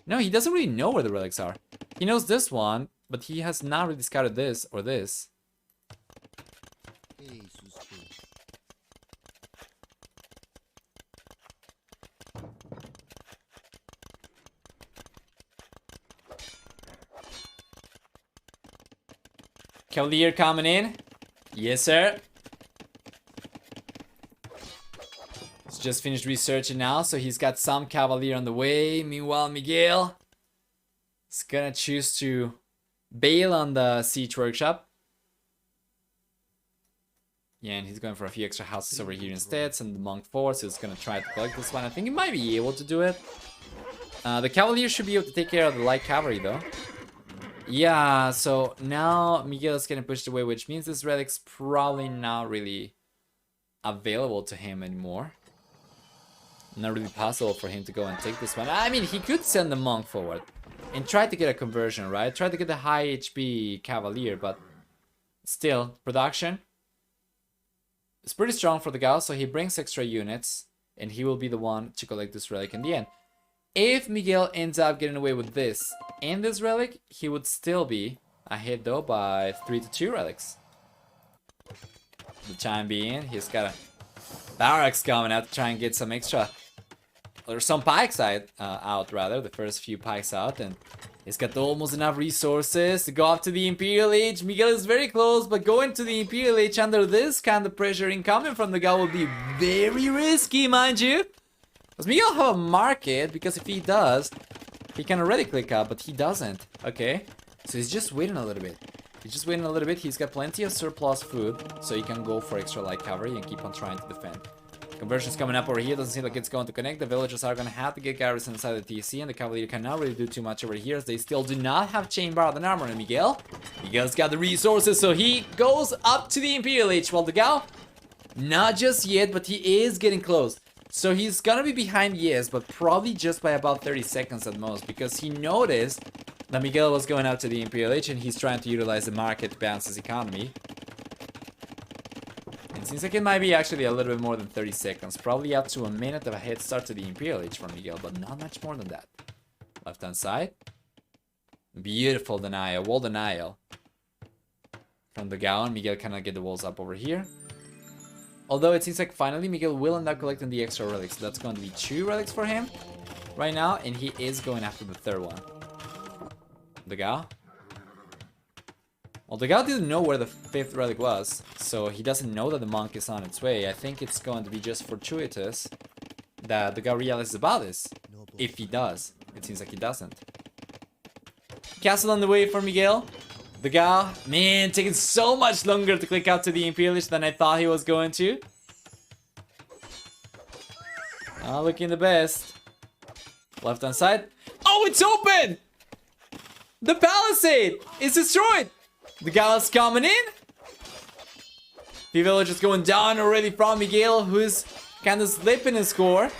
No, he doesn't really know where the relics are. He knows this one, but he has not really scouted this or this. Cavalier coming in. Yes, sir. He's just finished researching now, so he's got some Cavalier on the way. Meanwhile, Miguel is gonna choose to bail on the siege workshop. Yeah, and he's going for a few extra houses over here instead. Send the monk forward, so he's gonna try to collect this one. I think he might be able to do it. The Cavalier should be able to take care of the light cavalry, though. Yeah, so now Miguel is getting pushed away, which means this relic's probably not really available to him anymore. Not really possible for him to go and take this one. I mean, he could send the monk forward and try to get a conversion, right? Try to get the high HP Cavalier, but still, production is pretty strong for the Gao, so he brings extra units, and he will be the one to collect this relic in the end. If Miguel ends up getting away with this and this relic, he would still be ahead though by 3 to 2 relics. the time being. He's got a barracks coming out to try and get some extra, or some pikes out rather, the first few pikes out, and he's got almost enough resources to go up to the Imperial Age. Miguel is very close, but going to the Imperial Age under this kind of pressure incoming from the guy will be very risky, mind you. Does Miguel have a market? Because if he does, he can already click up, but he doesn't. Okay, so he's just waiting a little bit. He's just waiting a little bit. He's got plenty of surplus food, so he can go for extra light cavalry and keep on trying to defend. Conversion's coming up over here. Doesn't seem like it's going to connect. The villagers are going to have to get garrison inside the TC, and the cavalry cannot really do too much over here, as they still do not have chain bar and armor. And Miguel's got the resources, so he goes up to the Imperial Age. While dogao, not just yet, but he is getting close. So he's gonna be behind, yes, but probably just by about 30 seconds at most, because he noticed that Miguel was going out to the Imperial Age, and he's trying to utilize the market to balance his economy. It seems like it might be actually a little bit more than 30 seconds. Probably up to a minute of a head start to the Imperial Age from Miguel, but not much more than that. Left hand side. Beautiful denial. Wall denial. From dogao, and Miguel cannot get the walls up over here. Although it seems like finally Miguel will end up collecting the extra relics. That's going to be 2 relics for him right now, and he is going after the 3rd one. Dogao. Well, dogao didn't know where the 5th relic was, so he doesn't know that the monk is on its way. I think it's going to be just fortuitous that dogao realizes about this. If he does. It seems like he doesn't. Castle on the way for Miguel. dogao, man, taking so much longer to click out to the Imperialist than I thought he was going to. Not looking the best. Left hand side. Oh, it's open! The palisade is destroyed! Dogao's coming in. The village is going down already from Miguel, who's kind of slipping his score.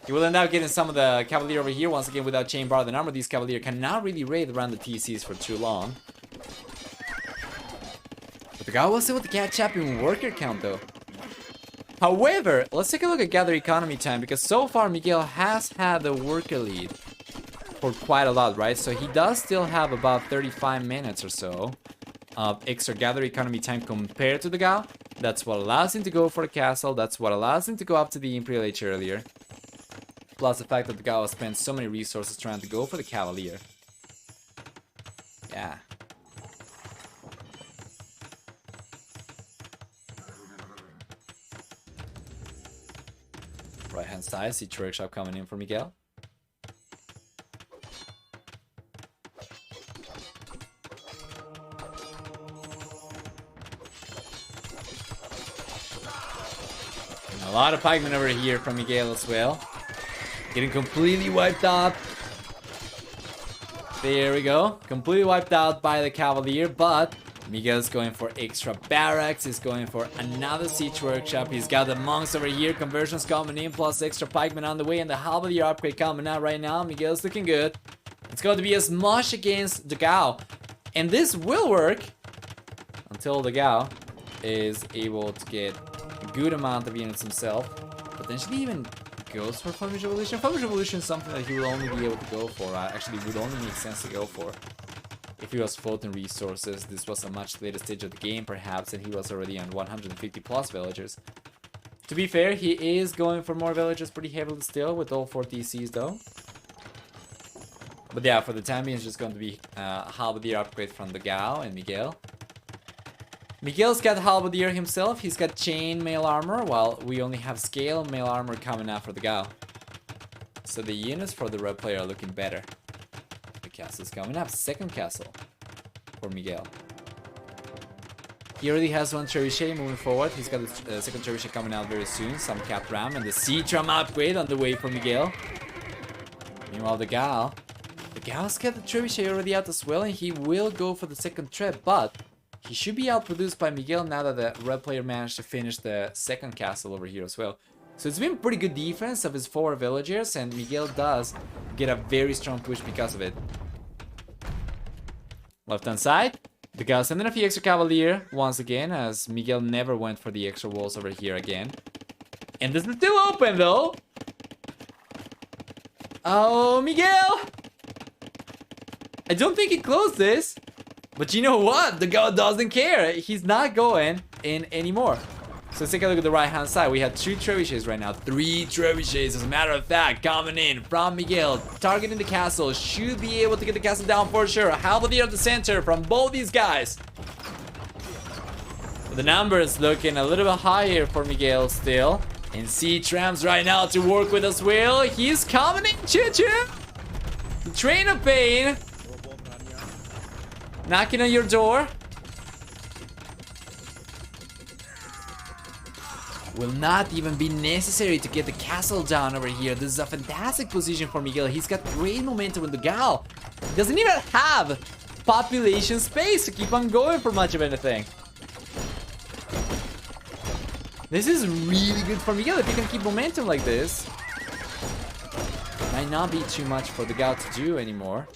He will end up getting some of the Cavalier over here once again without chain bar and armor. These Cavalier cannot really raid around the TCs for too long. But the guy was able to catch up in worker count though. However, let's take a look at gather economy time, because so far Miguel has had the worker lead for quite a lot, right? So he does still have about 35 minutes or so of extra gather economy time compared to the dogao. That's what allows him to go for the castle. That's what allows him to go up to the Imperial Age earlier. Plus the fact that the dogao spent so many resources trying to go for the Cavalier. Yeah. Right hand side, siege workshop coming in for Miguel. And a lot of pikemen over here from Miguel as well. Getting completely wiped out. There we go. Completely wiped out by the Cavalier, but Miguel's going for extra barracks. He's going for another siege workshop. He's got the monks over here. Conversions coming in, plus extra pikemen on the way, and the halberdier upgrade coming out right now. Miguel's looking good. It's going to be a smush against dogao, and this will work until dogao is able to get a good amount of units himself. Potentially even goes for Flavish Revolution. Flavish Revolution is something that he will only be able to go for. Actually, would only make sense to go for if he was floating resources. This was a much later stage of the game, perhaps, and he was already on 150 plus villagers. To be fair, he is going for more villagers pretty heavily still with all 4 TCs though. But yeah, for the time being, it's just going to be halberdier upgrade from dogao and Miguel. Miguel's got halberdier himself. He's got chain mail armor, while we only have scale mail armor coming out for dogao. So the units for the red player are looking better. The castle's coming up. Second castle for Miguel. He already has one trebuchet moving forward. He's got the second trebuchet coming out very soon. Some cap ram and the siege ram upgrade on the way for Miguel. Meanwhile, Dogao's got the trebuchet already out as well, and he will go for the second treb, but he should be outproduced by Miguel now that the red player managed to finish the second castle over here as well. So it's been pretty good defense of his 4 villagers, and Miguel does get a very strong push because of it. Left hand side, dogao sending a few extra Cavalier once again, as Miguel never went for the extra walls over here again. And this is still open though. Oh, Miguel! I don't think he closed this. But you know what? Dogao doesn't care. He's not going in anymore. So let's take a look at the right hand side. We have 2 trebuchets right now. 3 trebuchets, as a matter of fact, coming in from Miguel, targeting the castle. Should be able to get the castle down for sure. Halberdier at the center from both these guys. The numbers looking a little bit higher for Miguel still. And siege rams right now to work with as well. He's coming in, choo-choo. The train of pain. Knocking on your door. Will not even be necessary to get the castle down over here. This is a fantastic position for Miguel. He's got great momentum in the gal. He doesn't even have population space to keep on going for much of anything. This is really good for Miguel if he can keep momentum like this. Might not be too much for the gal to do anymore.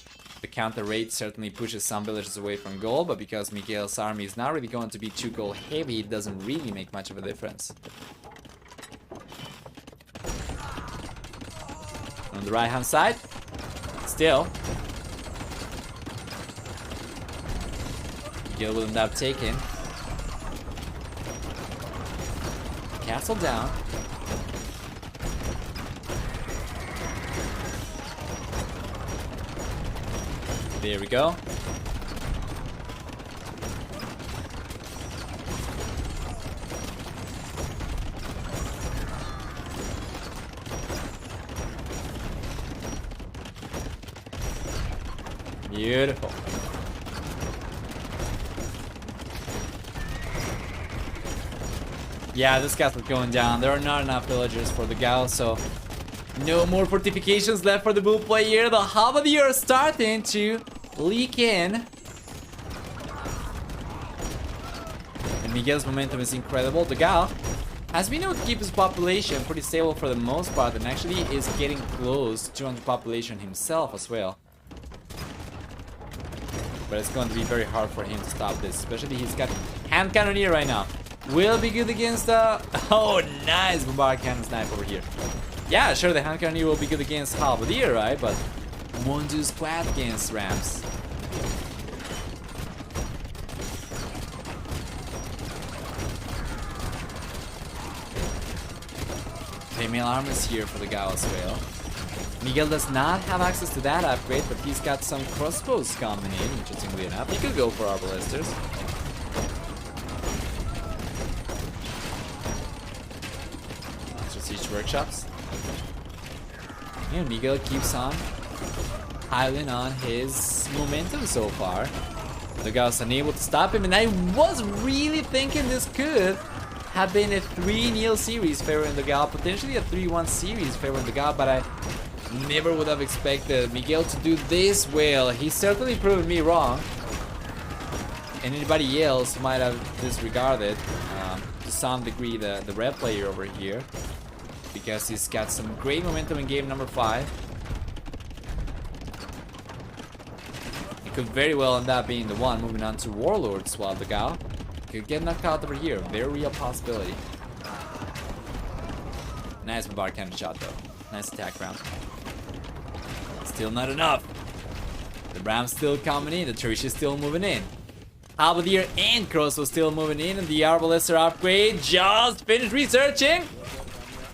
The counter rate certainly pushes some villagers away from goal, but because Miguel's army is not really going to be too goal heavy, it doesn't really make much of a difference. On the right hand side, still, Miguel will end up taking castle down. There we go. Beautiful. Yeah, this castle's going down. There are not enough villagers for the Gao, so no more fortifications left for the bull player. The Halberdier are starting to leak in. And Miguel's momentum is incredible. The Gao has been able to keep his population pretty stable for the most part, and actually is getting close to 200 population himself as well. But it's going to be very hard for him to stop this, especially he's got hand cannoneer right now. Will be good against the... Oh, nice bombard cannon snipe over here. Yeah, sure, the hand cannoneer will be good against Halberdier, right? But won't do squat against Rams. Female armor is here for the Gao as well. Miguel does not have access to that upgrade, but he's got some crossbows coming in, interestingly enough. He could go for Arbalesters. Siege workshops. And Miguel keeps on piling on his momentum so far. The Gao's unable to stop him, and I was really thinking this could have been a 3-0 series favoring the Gao, potentially a 3-1 series favoring the Gao, but I never would have expected Miguel to do this well. He certainly proved me wrong, and anybody else might have disregarded to some degree the red player over here, because he's got some great momentum in game number 5. It could very well end up being the one moving on to Warlords, while the Gao could get knocked out over here. Very real possibility. Nice bombard cannon shot though. Nice attack round. Still not enough. The Ram's still coming in. The Trish is still moving in. Halberdier and crossbow still moving in. And the Arbalester upgrade just finished researching.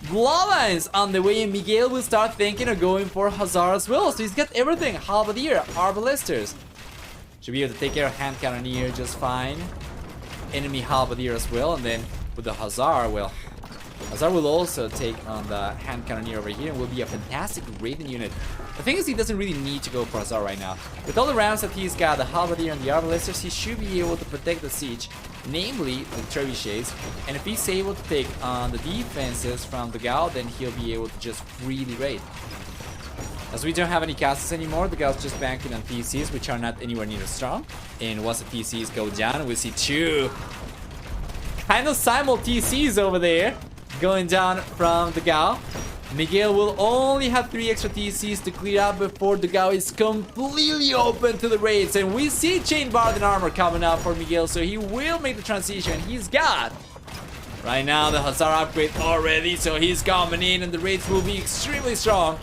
Bloodlines on the way, and Miguel will start thinking of going for Hussar as well. So he's got everything. Halberdier, Arbalesters. Should be able to take care of hand cannoneer just fine. Enemy Halberdier as well, and then with the Hussar, well, Hussar will also take on the hand cannoneer over here and will be a fantastic raiding unit. The thing is, he doesn't really need to go for Hussar right now. With all the rounds that he's got, the Halberdier and the Arbalesters, he should be able to protect the siege, namely the trebuchets. And if he's able to take on the defenses from the Gao, then he'll be able to just freely raid. As we don't have any castles anymore, the Gao's just banking on TCs, which are not anywhere near as strong. And once the TCs go down, we see 2 kind of simul TCs over there going down from the Gao. Miguel will only have 3 extra TCs to clear out before the Gao is completely open to the raids. And we see Chain Bard and Armor coming out for Miguel, so he will make the transition. He's got right now the Hussar upgrade already, so he's coming in and the raids will be extremely strong.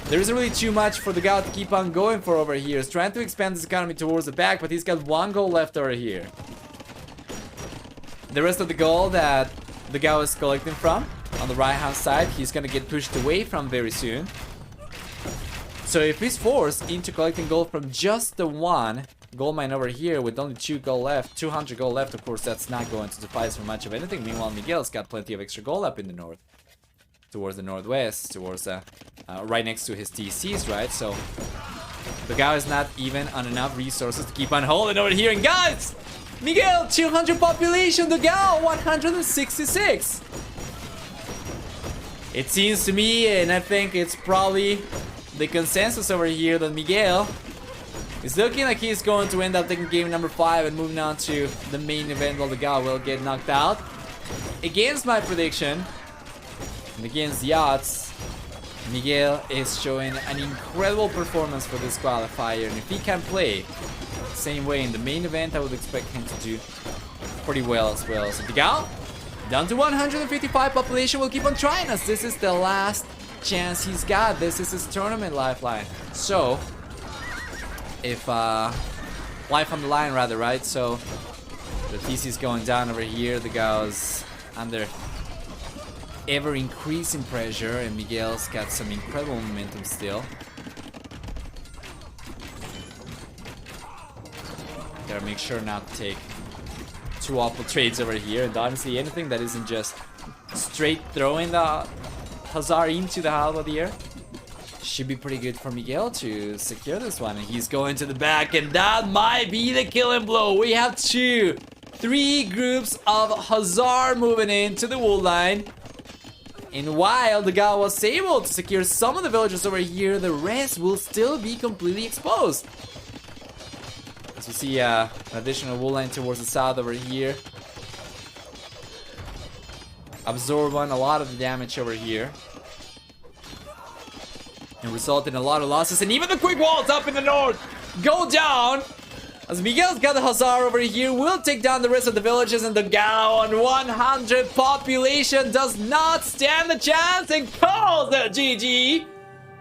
There isn't really too much for the Gao to keep on going for over here. He's trying to expand his economy towards the back, but he's got 1 goal left over here. The rest of the gold that the guy is collecting from on the right hand side, he's gonna get pushed away from very soon. So if he's forced into collecting gold from just the one gold mine over here with only 2 gold left, 200 gold left, of course that's not going to suffice for much of anything. Meanwhile, Miguel's got plenty of extra gold up in the north, towards the northwest, towards right next to his TCs, right? So the guy is not even on enough resources to keep on holding over here. And guys, Miguel, 200 population, the gal 166. It seems to me, and I think it's probably the consensus over here, that Miguel is looking like he's going to end up taking game number 5 and moving on to the main event, while the gal will get knocked out. Against my prediction, and against the odds, Miguel is showing an incredible performance for this qualifier, and if he can play the same way in the main event, I would expect him to do pretty well as well. So Dogao, down to 155 population, will keep on trying, as this is the last chance he's got. This is his tournament lifeline. So if life on the line rather, right? So the TC is going down over here. The guy's under ever increasing pressure, and Miguel's got some incredible momentum still. Gotta make sure not to take too awful trades over here, and honestly anything that isn't just straight throwing the Hazard into the halberdier should be pretty good for Miguel to secure this one. And he's going to the back, and that might be the killing blow. We have 3 groups of Hazard moving into the wool line. And while the guy was able to secure some of the villagers over here, the rest will still be completely exposed. As we see an additional wool line towards the south over here. Absorb on a lot of the damage over here. And result in a lot of losses. And even the quick walls up in the north go down. As Miguel's got the Hazard over here, will take down the rest of the villages, and the Gao on 100 population does not stand a chance and calls the GG.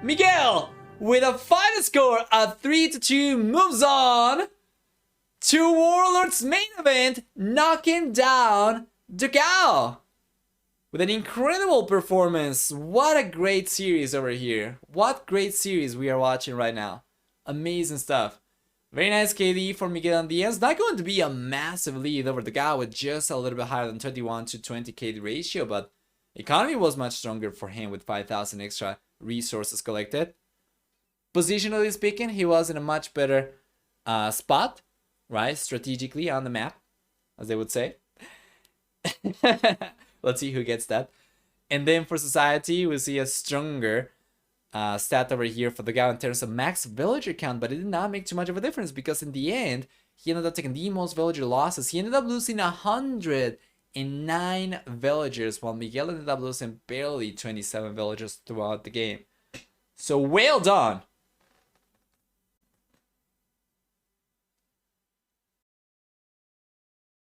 Miguel, with a final score of 3-2, moves on to Warlords main event, knocking down Dogao with an incredible performance. What a great series over here. What great series we are watching right now. Amazing stuff. Very nice KD for Miguel on the end. It's not going to be a massive lead over the guy with just a little bit higher than 21 to 20 KD ratio, but economy was much stronger for him with 5,000 extra resources collected. Positionally speaking, he was in a much better spot, right? Strategically on the map, as they would say. Let's see who gets that. And then for society, we see a stronger stat over here for the guy in terms of max villager count, but it did not make too much of a difference, because in the end he ended up taking the most villager losses. He ended up losing 109 villagers, while Miguel ended up losing barely 27 villagers throughout the game. So well done